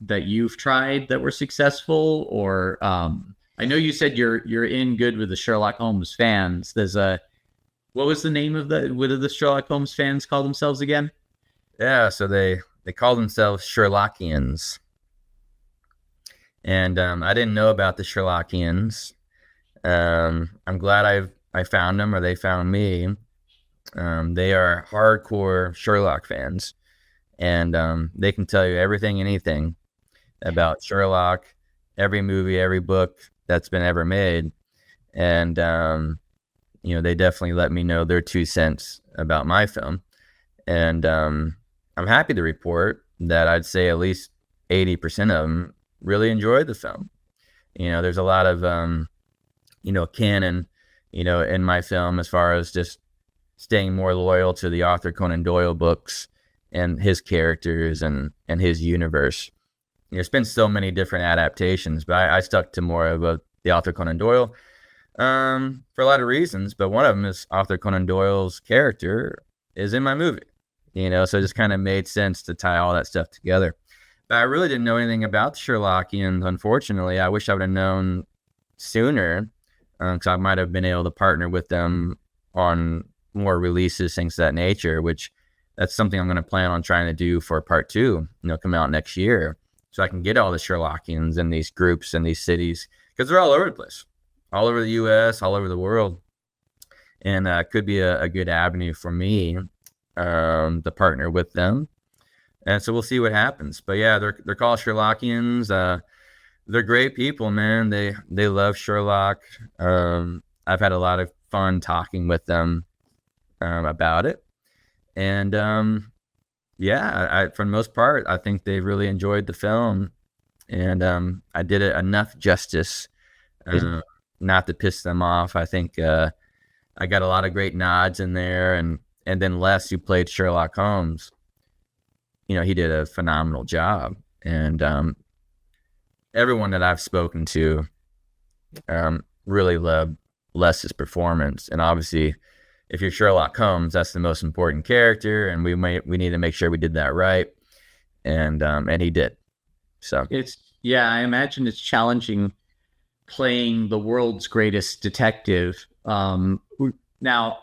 that you've tried that were successful? Or I know you said you're in good with the Sherlock Holmes fans. There's what was the name of what do the Sherlock Holmes fans call themselves again? Yeah, so they call themselves Sherlockians. And I didn't know about the Sherlockians. I'm glad I found them, or they found me. They are hardcore Sherlock fans, and they can tell you everything, anything about Sherlock, every movie, every book that's been ever made. And they definitely let me know their 2 cents about my film. And I'm happy to report that I'd say at least 80% of them really enjoyed the film. There's a lot of canon in my film, as far as just staying more loyal to the Arthur Conan Doyle books and his characters and his universe. There's been so many different adaptations, but I stuck to more of the Arthur Conan Doyle for a lot of reasons. But one of them is Arthur Conan Doyle's character is in my movie. So it just kind of made sense to tie all that stuff together. But I really didn't know anything about the Sherlockians, unfortunately. I wish I would have known sooner, because I might have been able to partner with them on more releases, things of that nature, which that's something I'm going to plan on trying to do for part two, come out next year. So I can get all the Sherlockians in these groups and these cities, because they're all over the place, all over the U.S., all over the world. And could be a good avenue for me to partner with them. And so we'll see what happens. But yeah, they're called Sherlockians. They're great people, man. They love Sherlock. I've had a lot of fun talking with them about it. And yeah, for the most part, I think they really enjoyed the film. And I did it enough justice not to piss them off. I think I got a lot of great nods in there. And then Les, who played Sherlock Holmes, he did a phenomenal job. And everyone that I've spoken to really loved Les's performance. And obviously, if you're Sherlock Holmes, that's the most important character, and we need to make sure we did that right. And he did. So I imagine it's challenging playing the world's greatest detective. Now,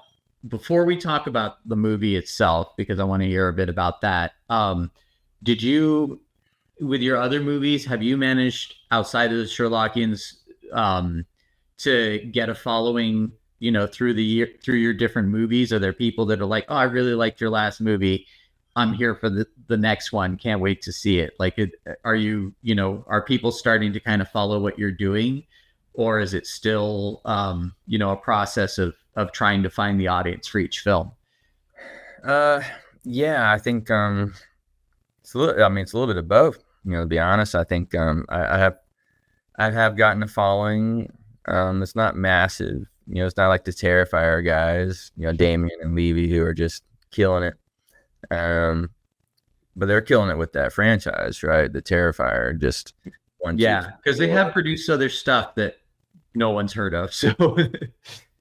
before we talk about the movie itself, because I want to hear a bit about that, did you, with your other movies, have you managed outside of the Sherlockians to get a following, through your different movies? Are there people that are like, oh, I really liked your last movie, I'm here for the next one, can't wait to see it? Like, are people starting to kind of follow what you're doing, or is it still a process of trying to find the audience for each film? Yeah, I think it's a little bit of both. To be honest, I think I have gotten a following. It's not massive. It's not like the Terrifier guys, Damien and Levy, who are just killing it. But they're killing it with that franchise, right? The Terrifier, just one. Yeah, because they have produced other stuff that no one's heard of. So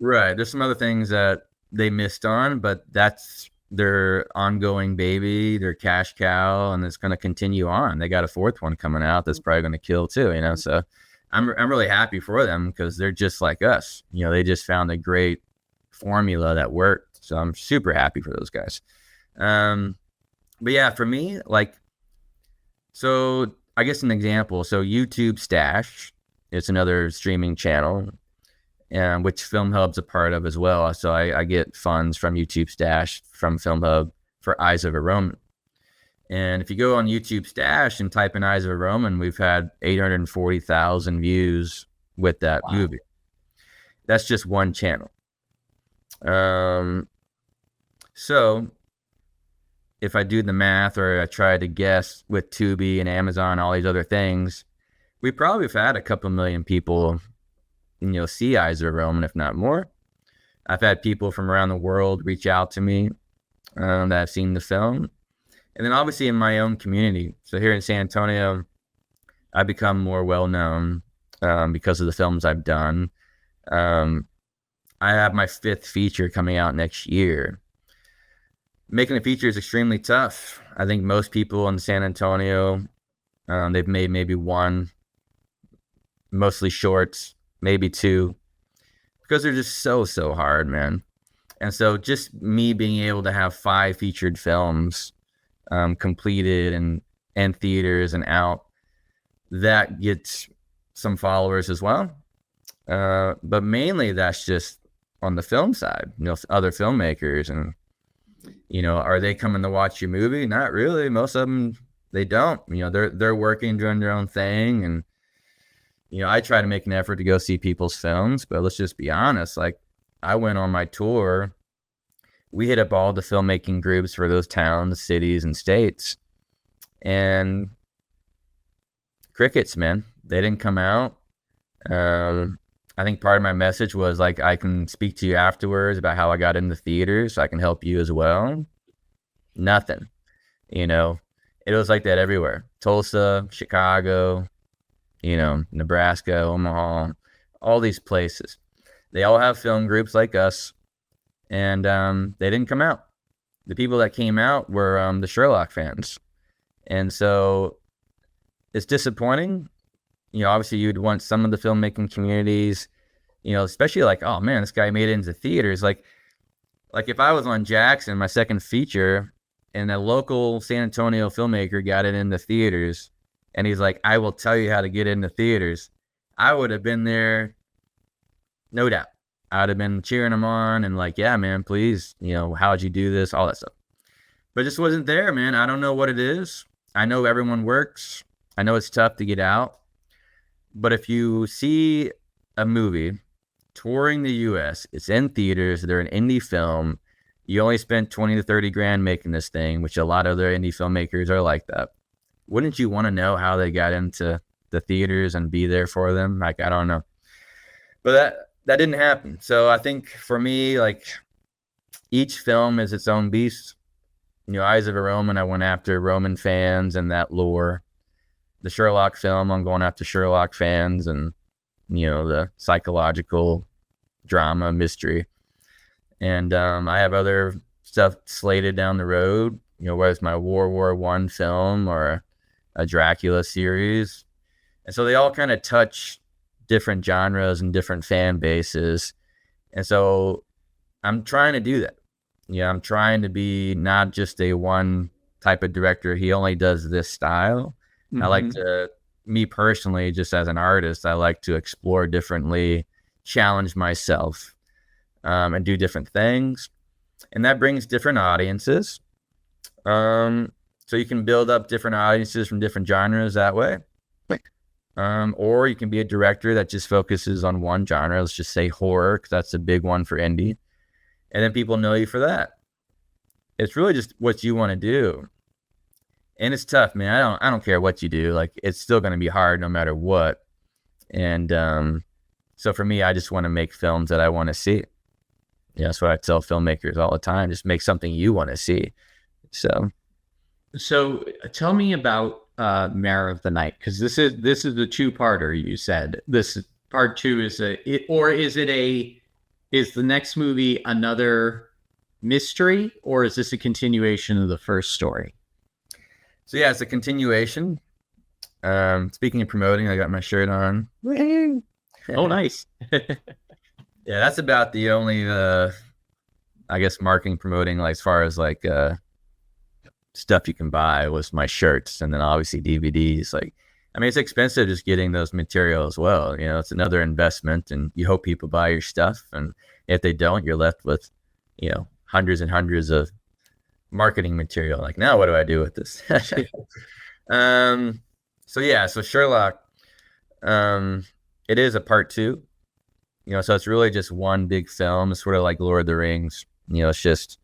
right, there's some other things that they missed on, but that's their ongoing baby, their cash cow, and it's going to continue on. They got a fourth one coming out that's probably going to kill too. So I'm really happy for them, because they're just like us. They just found a great formula that worked. So I'm super happy for those guys. But yeah, for me, so I guess an example. So YouTube Stash, it's another streaming channel, which Film Hub's a part of as well. So I get funds from YouTube Stash, from Film Hub, for Eyes of a Roman. And if you go on YouTube Stash and type in Eyes of a Roman, we've had 840,000 views with that movie. That's just one channel. So if I do the math, or I try to guess with Tubi and Amazon, all these other things, we probably have had a couple million people, see Eyes of a Roman, if not more. I've had people from around the world reach out to me that have seen the film. And then obviously in my own community. So here in San Antonio, I've become more well-known because of the films I've done. I have my 5th feature coming out next year. Making a feature is extremely tough. I think most people in San Antonio, they've made maybe one, mostly shorts, maybe 2, because they're just so hard, man. And so just me being able to have 5 featured films completed and theaters and out, that gets some followers as well. But mainly that's just on the film side, other filmmakers. And, are they coming to watch your movie? Not really. Most of them, they don't. They're working, doing their own thing. And, I try to make an effort to go see people's films, but let's just be honest. Like, I went on my tour. We hit up all the filmmaking groups for those towns, cities, and states. And crickets, man. They didn't come out. I think part of my message was like, I can speak to you afterwards about how I got into theaters, so I can help you as well. Nothing. It was like that everywhere. Tulsa, Chicago, Nebraska, Omaha, all these places. They all have film groups like us, and they didn't come out. the people that came out were the Sherlock fans. And so it's disappointing. Obviously you'd want some of the filmmaking communities, especially like, oh man, this guy made it into theaters. Like if I was on Jackson, my second feature, and a local San Antonio filmmaker got it into theaters, and he's like, I will tell you how to get into theaters, I would have been there, no doubt. I would have been cheering him on and like, yeah, man, please, how'd you do this? All that stuff. But it just wasn't there, man. I don't know what it is. I know everyone works. I know it's tough to get out. But if you see a movie touring the US, it's in theaters, they're an indie film, you only spent 20 to 30 grand making this thing, which a lot of other indie filmmakers are like that. Wouldn't you want to know how they got into the theaters and be there for them? Like, I don't know. But that didn't happen. So I think for me, like, each film is its own beast. Eyes of a Roman, I went after Roman fans and that lore. The Sherlock film, I'm going after Sherlock fans and, the psychological drama mystery. And I have other stuff slated down the road, whether it's my World War I film or a Dracula series. And so they all kind of touch different genres and different fan bases. And so I'm trying to do that. I'm trying to be not just a one type of director. He only does this style. Mm-hmm. I like to, me personally, just as an artist, I like to explore differently, challenge myself, and do different things. And that brings different audiences. So you can build up different audiences from different genres that way. Or you can be a director that just focuses on one genre. Let's just say horror, because that's a big one for indie. And then people know you for that. It's really just what you want to do. And it's tough, man. I don't care what you do. Like, it's still going to be hard no matter what. And so for me, I just want to make films that I want to see. That's what I tell filmmakers all the time. Just make something you want to see. So tell me about Mare of the Night, because this is the two-parter. You said this part two is is the next movie another mystery, or is this a continuation of the first story? So yeah, it's a continuation. Speaking of promoting, I got my shirt on. Oh, nice. Yeah, that's about the only, I guess, marketing promoting, like as far as like stuff you can buy was my shirts, and then obviously DVDs. Like, I mean, it's expensive just getting those materials as well. It's another investment, and you hope people buy your stuff. And if they don't, you're left with, hundreds and hundreds of marketing material. Like, now what do I do with this? So Sherlock, it is a part two. So it's really just one big film. It's sort of like Lord of the Rings. It's just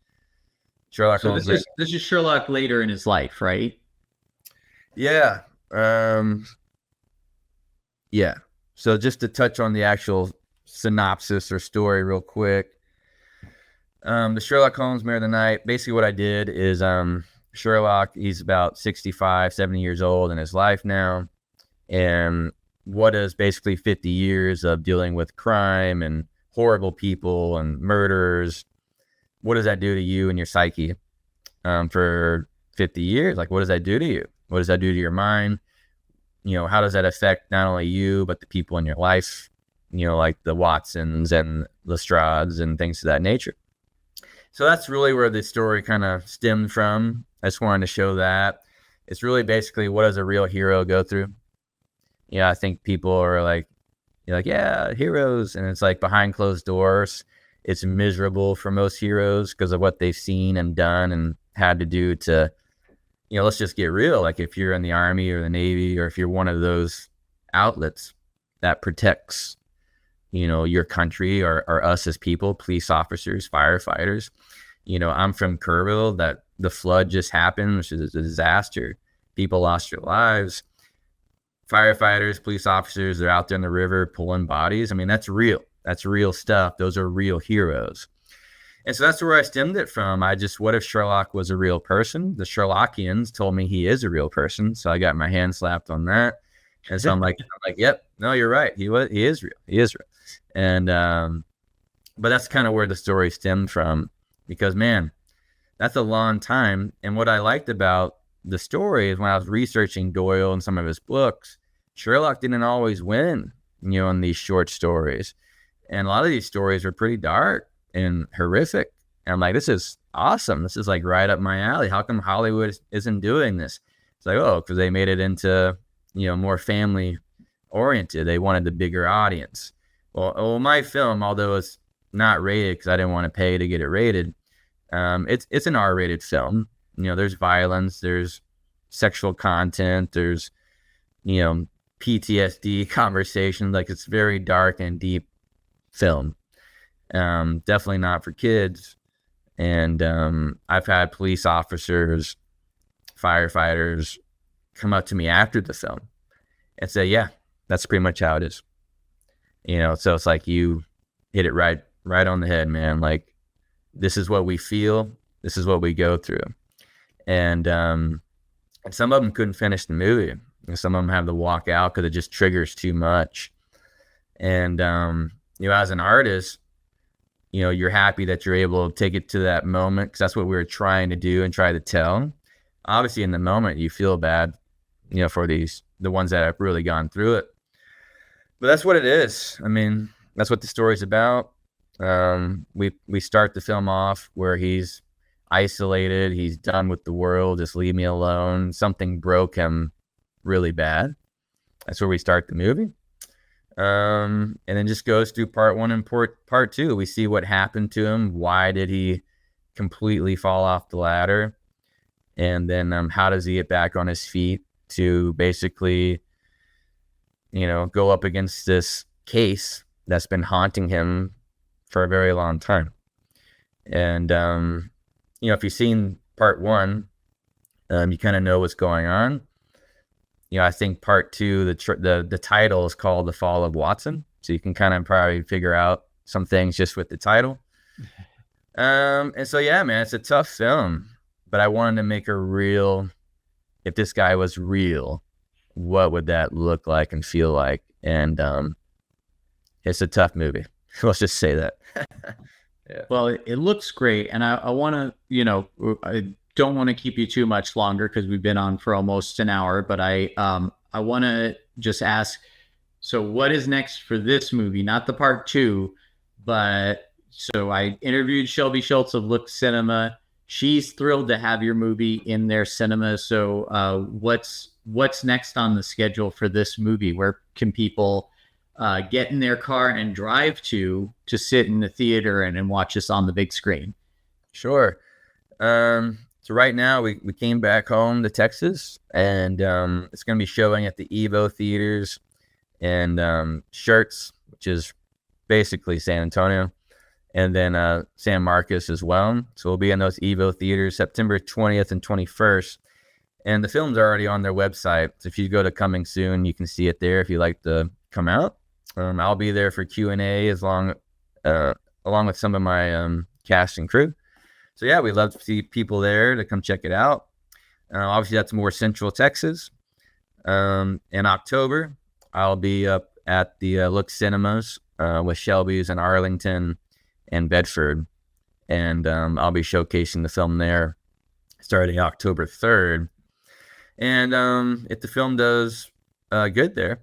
Sherlock Holmes. This is Sherlock later in his life, right? Yeah. Yeah. So just to touch on the actual synopsis or story real quick. The Sherlock Holmes Mare of the Night, basically what I did is Sherlock, he's about 65, 70 years old in his life now. And what is basically 50 years of dealing with crime and horrible people and murderers, what does that do to you and your psyche for 50 years? Like, what does that do to you? What does that do to your mind? How does that affect not only you, but the people in your life, like the Watsons and Lestrades and things of that nature. So that's really where the story kind of stemmed from. I just wanted to show that. It's really basically, what does a real hero go through? I think people are like, yeah, heroes. And it's like behind closed doors, it's miserable for most heroes because of what they've seen and done and had to do to, let's just get real. Like, if you're in the Army or the Navy, or if you're one of those outlets that protects, your country or us as people, police officers, firefighters. I'm from Kerrville, that the flood just happened, which is a disaster. People lost their lives. Firefighters, police officers, they're out there in the river pulling bodies. I mean, that's real. That's real stuff. Those are real heroes. And so that's where I stemmed it from. What if Sherlock was a real person? The Sherlockians told me he is a real person. So I got my hand slapped on that. And so I'm like, yep, no, you're right. He is real. He is real. And, but that's kind of where the story stemmed from, because, man, That's a long time. And what I liked about the story is when I was researching Doyle and some of his books, Sherlock didn't always win, in these short stories. And a lot of these stories were pretty dark and horrific. And I'm like, this is awesome. This is like right up my alley. How come Hollywood isn't doing this? It's like, oh, because they made it into, more family oriented. They wanted the bigger audience. Well, my film, although it's not rated because I didn't want to pay to get it rated, it's an R-rated film. There's violence, there's sexual content, there's PTSD conversations. Like, it's very dark and deep film. Definitely not for kids. And I've had police officers, firefighters come up to me after the film and say, yeah, that's pretty much how it is. So it's like, you hit it right on the head, man. Like, this is what we feel. This is what we go through. And some of them couldn't finish the movie. Some of them have to walk out because it just triggers too much. And, as an artist, you're happy that you're able to take it to that moment, because that's what we were trying to do and try to tell. Obviously, in the moment, you feel bad, for the ones that have really gone through it. But that's what it is. I mean, that's what the story's about. We start the film off where he's isolated. He's done with the world. Just leave me alone. Something broke him really bad. That's where we start the movie. And then just goes through part one and part two. We see what happened to him. Why did he completely fall off the ladder? And then how does he get back on his feet to basically, go up against this case that's been haunting him for a very long time. And, if you've seen part one, you kind of know what's going on. I think part two, the title is called The Fall of Watson. So you can kind of probably figure out some things just with the title. And so, yeah, man, it's a tough film, but I wanted to make a real, if this guy was real, what would that look like and feel like? And it's a tough movie. Let's just say that. Yeah. Well, it looks great. And I want to, I don't want to keep you too much longer because we've been on for almost an hour, but I want to just ask, so what is next for this movie? Not the part two, but so I interviewed Shelby Schultz of Look Cinema. She's thrilled to have your movie in their cinema. So what's next on the schedule for this movie? Where can people get in their car and drive to sit in the theater and watch this on the big screen? Sure. So right now we came back home to Texas, and it's going to be showing at the Evo theaters and Shirts, which is basically San Antonio, and then San Marcos as well. So we'll be in those Evo theaters September 20th and 21st. And the film's already on their website. So if you go to Coming Soon, you can see it there if you'd like to come out. I'll be there for Q&A along with some of my cast and crew. So yeah, we'd love to see people there to come check it out. Obviously, that's more Central Texas. In October, I'll be up at the Look Cinemas with Shelby's in Arlington and Bedford. And I'll be showcasing the film there starting October 3rd. And if the film does good there,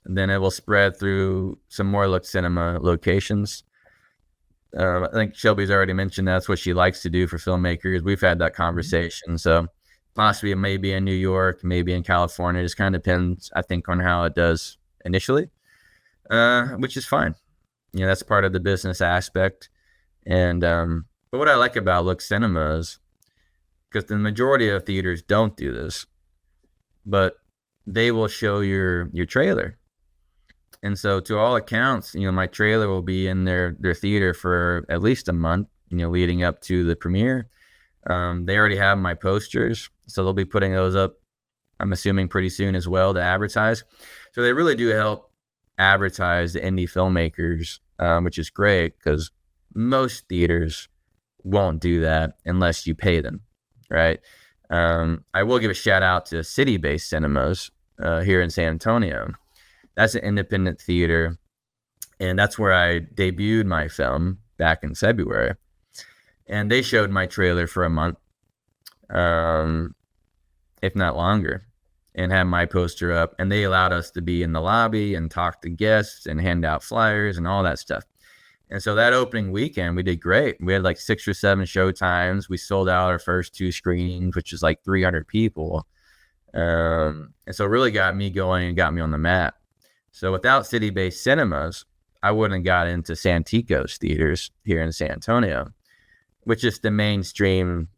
then it will spread through some more Look Cinema locations. I think Shelby's already mentioned that's what she likes to do for filmmakers. We've had that conversation. So possibly maybe in New York, maybe in California. It just kind of depends, I think, on how it does initially, which is fine. That's part of the business aspect. And but what I like about Look Cinemas, because the majority of theaters don't do this, but they will show your trailer. And so to all accounts, my trailer will be in their theater for at least a month, leading up to the premiere. They already have my posters, so they'll be putting those up, I'm assuming, pretty soon as well to advertise. So they really do help advertise the indie filmmakers, which is great because most theaters won't do that unless you pay them, right? I will give a shout out to City-Based Cinemas here in San Antonio. That's an independent theater, and that's where I debuted my film back in February. and they showed my trailer for a month, um, if not longer, and had my poster up. And they allowed us to be in the lobby and talk to guests and hand out flyers and all that stuff. And so that opening weekend, we did great. We had like 6 or 7 show times. We sold out our first 2 screenings, which was like 300 people. And so it really got me going and got me on the map. So without city-based cinemas, I wouldn't have got into Santikos theaters here in San Antonio, which is the mainstream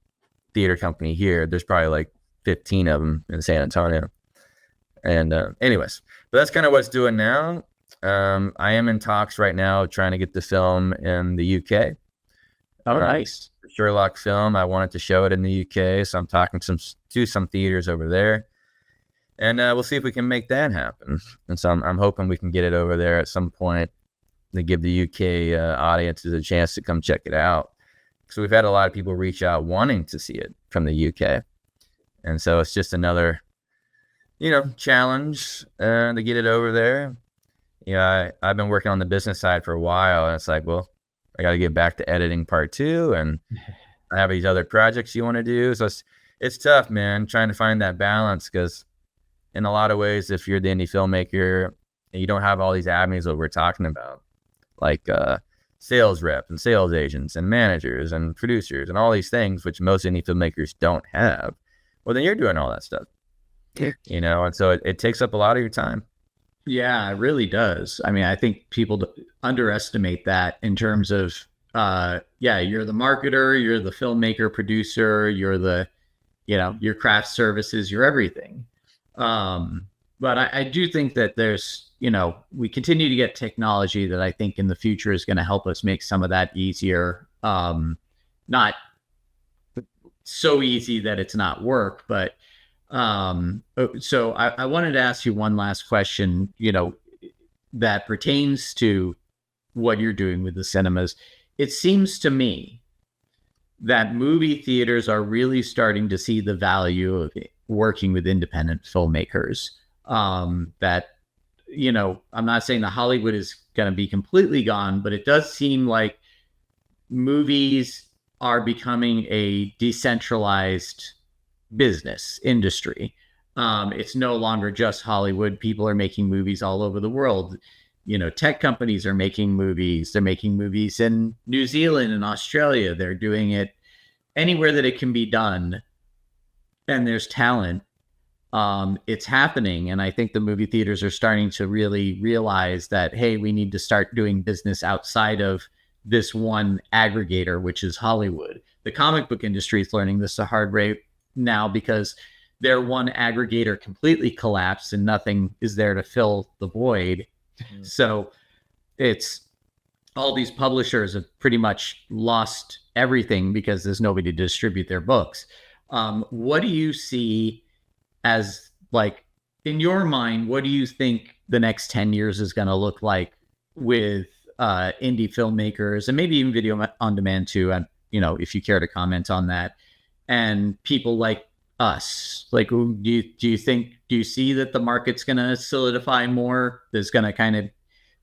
theater company here. There's probably like 15 of them in San Antonio. And anyways, but that's kind of what's doing now. I am in talks right now trying to get the film in the UK. Oh, nice. Sherlock film. I wanted to show it in the UK, so I'm talking to some theaters over there, and we'll see if we can make that happen. And so I'm hoping we can get it over there at some point to give the UK audiences a chance to come check it out. So we've had a lot of people reach out wanting to see it from the UK, and so it's just another, challenge to get it over there. I've been working on the business side for a while, and it's like, well, I got to get back to editing part 2, and I have these other projects you want to do. So it's tough, man, trying to find that balance, because in a lot of ways, if you're the indie filmmaker and you don't have all these avenues that we're talking about, like sales rep and sales agents and managers and producers and all these things, which most indie filmmakers don't have, well, then you're doing all that stuff, and so it takes up a lot of your time. Yeah, it really does. I mean, I think people underestimate that in terms of, you're the marketer, you're the filmmaker, producer, you're the, your craft services, you're everything. But I do think that there's, we continue to get technology that I think in the future is going to help us make some of that easier. Not so easy that it's not work, but so I wanted to ask you one last question, that pertains to what you're doing with the cinemas. It seems to me that movie theaters are really starting to see the value of working with independent filmmakers. That, I'm not saying that Hollywood is going to be completely gone, but it does seem like movies are becoming a decentralized business industry. It's no longer just Hollywood. People are making movies all over the world. Tech companies are making movies. They're making movies in New Zealand and Australia. They're doing it anywhere that it can be done. And there's talent. It's happening. And I think the movie theaters are starting to really realize that, hey, we need to start doing business outside of this one aggregator, which is Hollywood. The comic book industry is learning this the hard way now, because their one aggregator completely collapsed and nothing is there to fill the void. So it's all these publishers have pretty much lost everything because there's nobody to distribute their books. What do you see as, like, in your mind, what do you think the next 10 years is going to look like with indie filmmakers, and maybe even video on demand too? And, if you care to comment on that, and people like us, like, do you see that the market's going to solidify more? There's going to kind of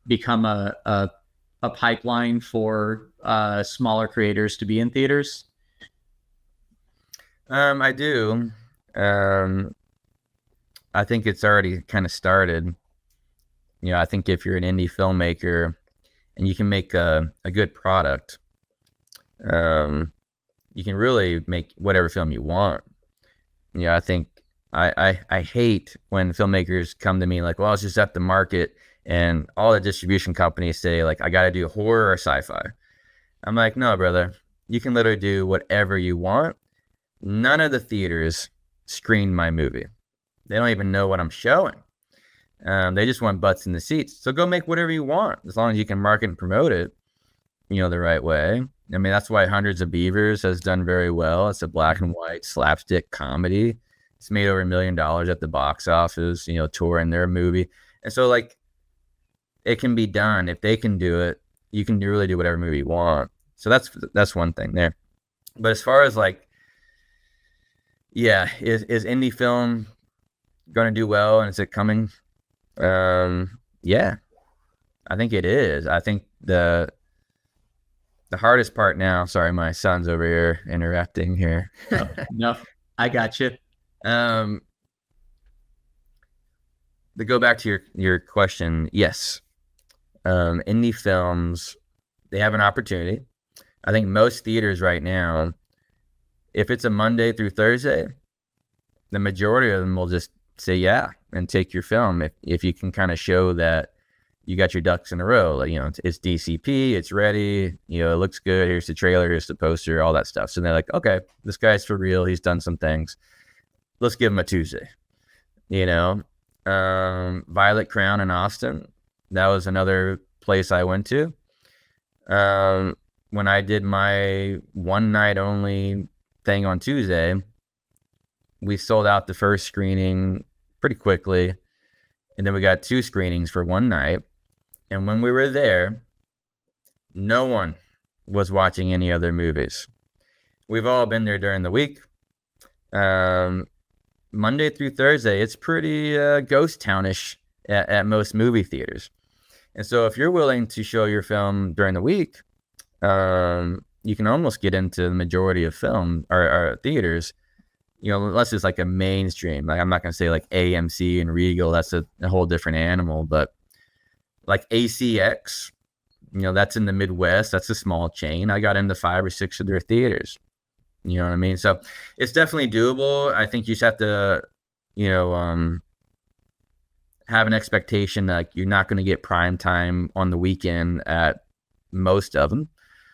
become a pipeline for smaller creators to be in theaters? I do. I think it's already kind of started. I think if you're an indie filmmaker and you can make a good product, you can really make whatever film you want. I think I hate when filmmakers come to me like, well, it's just at the market, and all the distribution companies say, like, I got to do horror or sci-fi. I'm like, no, brother, you can literally do whatever you want. None of the theaters screen my movie. They don't even know what I'm showing. They just want butts in the seats. So go make whatever you want, as long as you can market and promote it, the right way. I mean, that's why Hundreds of Beavers has done very well. It's a black and white slapstick comedy. It's made over $1 million at the box office, touring their movie. And so, like, it can be done. If they can do it, you can really do whatever movie you want. So that's one thing there. But as far as, like, is indie film going to do well, and is it coming? Yeah, I think it is. I think the hardest part now. Sorry, my son's over here interrupting here. Oh, no, I got you. um, to go back to your question, yes, indie films, they have an opportunity. I think most theaters right now, if it's a Monday through Thursday, the majority of them will just say yeah and take your film if you can kind of show that you got your ducks in a row. Like, it's DCP, it's ready, it looks good. Here's the trailer, here's the poster, all that stuff. So they're like, okay, this guy's for real. He's done some things. Let's give him a Tuesday. Violet Crown in Austin, that was another place I went to. When I did my one night only thing on Tuesday, we sold out the first screening pretty quickly. And then we got 2 screenings for one night. And when we were there, no one was watching any other movies. We've all been there during the week. Monday through Thursday, it's pretty ghost townish at most movie theaters. And so if you're willing to show your film during the week, you can almost get into the majority of film or theaters, unless it's like a mainstream. Like, I'm not going to say like AMC and Regal. That's a whole different animal. But like ACX, that's in the Midwest. That's a small chain. I got into 5 or 6 of their theaters. You know what I mean? So it's definitely doable. I think you just have to, have an expectation that you're not going to get prime time on the weekend at most of them.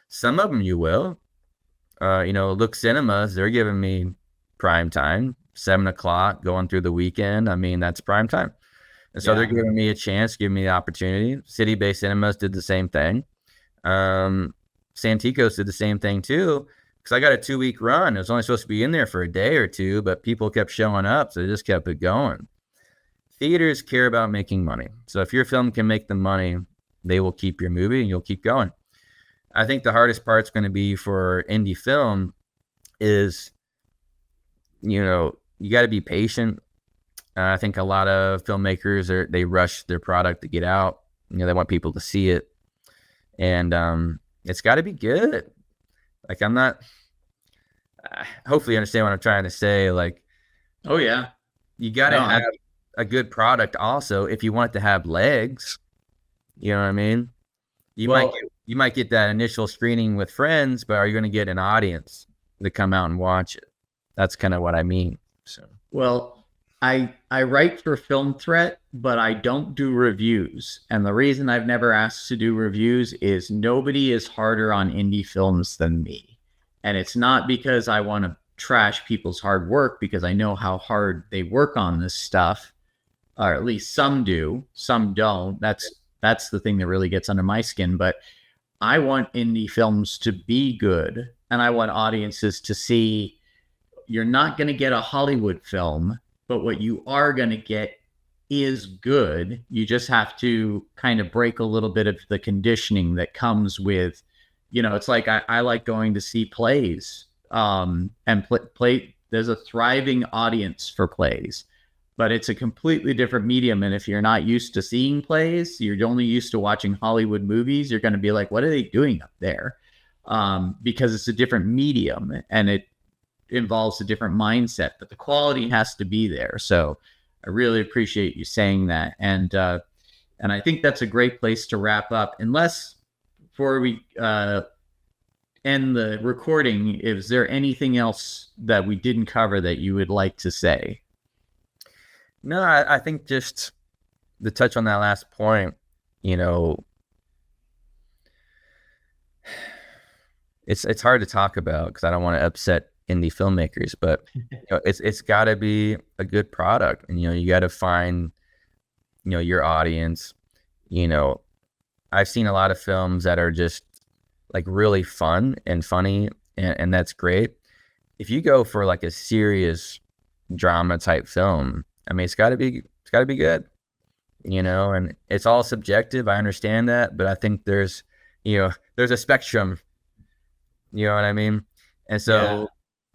Some of them you will. Look Cinemas, they're giving me prime time, 7:00 going through the weekend. I mean, that's prime time. And so they're giving me a chance, giving me the opportunity. City-based cinemas did the same thing. Santikos did the same thing too, because I got a 2-week run. It was only supposed to be in there for a day or two, but people kept showing up, so they just kept it going. Theaters care about making money. So if your film can make them money, they will keep your movie and you'll keep going. I think the hardest part's going to be for indie film is, you got to be patient. I think a lot of filmmakers they rush their product to get out. They want people to see it, and it's got to be good. Like, I'm not. Hopefully, you understand what I'm trying to say. Like, Oh yeah, you got to no, have a good product also if you want it to have legs. You know what I mean? You well, might get that initial screening with friends, but are you going to get an audience to come out and watch it? That's kind of what I mean. So. Well, I write for Film Threat, but I don't do reviews. And the reason I've never asked to do reviews is nobody is harder on indie films than me. And it's not because I want to trash people's hard work, because I know how hard they work on this stuff, or at least some do, some don't. That's the thing that really gets under my skin. But I want indie films to be good, and I want audiences to see you're not going to get a Hollywood film, but what you are going to get is good. You just have to kind of break a little bit of the conditioning that comes with, it's like I like going to see plays, and play. There's a thriving audience for plays, but it's a completely different medium. And if you're not used to seeing plays, you're only used to watching Hollywood movies, you're going to be like, what are they doing up there? Because it's a different medium and it involves a different mindset, but the quality has to be there. So I really appreciate you saying that. And I think that's a great place to wrap up. Unless before we end the recording, is there anything else that we didn't cover that you would like to say? No, I think just to touch on that last point, it's hard to talk about because I don't want to upset indie filmmakers, but it's got to be a good product, and you got to find your audience. I've seen a lot of films that are just like really fun and funny, and that's great. If you go for like a serious drama type film, I mean, it's got to be good, and it's all subjective. I understand that, but I think there's a spectrum. You know what I mean? And so,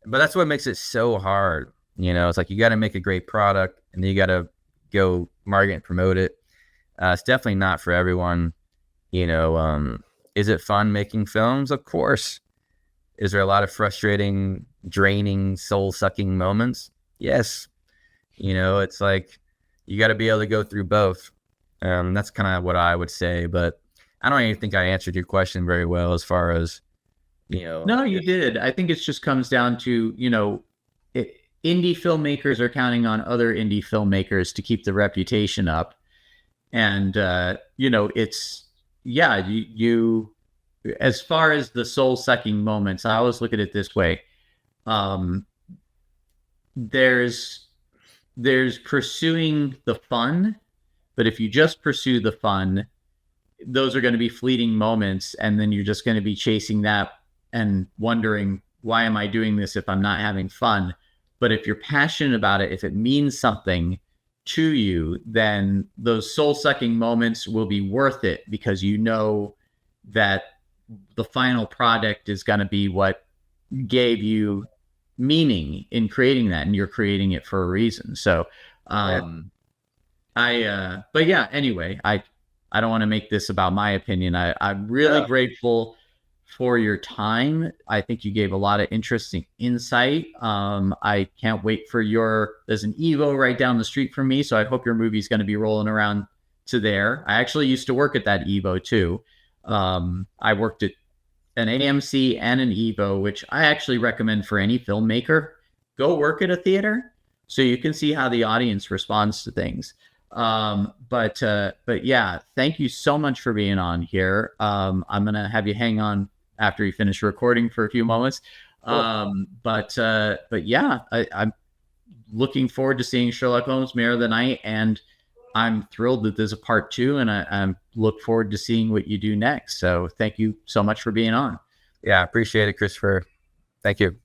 but that's what makes it so hard. It's like you got to make a great product, and then you got to go market and promote it. It's definitely not for everyone. Is it fun making films? Of course. Is there a lot of frustrating, draining, soul-sucking moments? Yes. It's like you got to be able to go through both. That's kind of what I would say, but I don't even think I answered your question very well as far as, No, you did. I think it just comes down to, indie filmmakers are counting on other indie filmmakers to keep the reputation up. And, it's, yeah, as far as the soul sucking moments, I always look at it this way. Um, there's, there's pursuing the fun, but if you just pursue the fun, those are going to be fleeting moments, and then you're just going to be chasing that and wondering, why am I doing this if I'm not having fun? But if you're passionate about it, if it means something to you, then those soul sucking moments will be worth it, because you know that the final product is going to be what gave you meaning in creating that, and you're creating it for a reason. So Yeah. but yeah, anyway, I don't want to make this about my opinion. I'm really Yeah. grateful for your time. I think you gave a lot of interesting insight. I can't wait for there's an Evo right down the street from me, so I hope your movie's going to be rolling around to there. I actually used to work at that Evo too. I worked at an AMC and an Evo, which I actually recommend for any filmmaker. Go work at a theater so you can see how the audience responds to things. But yeah, thank you so much for being on here. I'm gonna have you hang on after you finish recording for a few moments. Cool. But yeah, I'm looking forward to seeing Sherlock Holmes, Mare of the Night, and I'm thrilled that there's a part two, and I look forward to seeing what you do next. So thank you so much for being on. Yeah, appreciate it, Christopher. Thank you.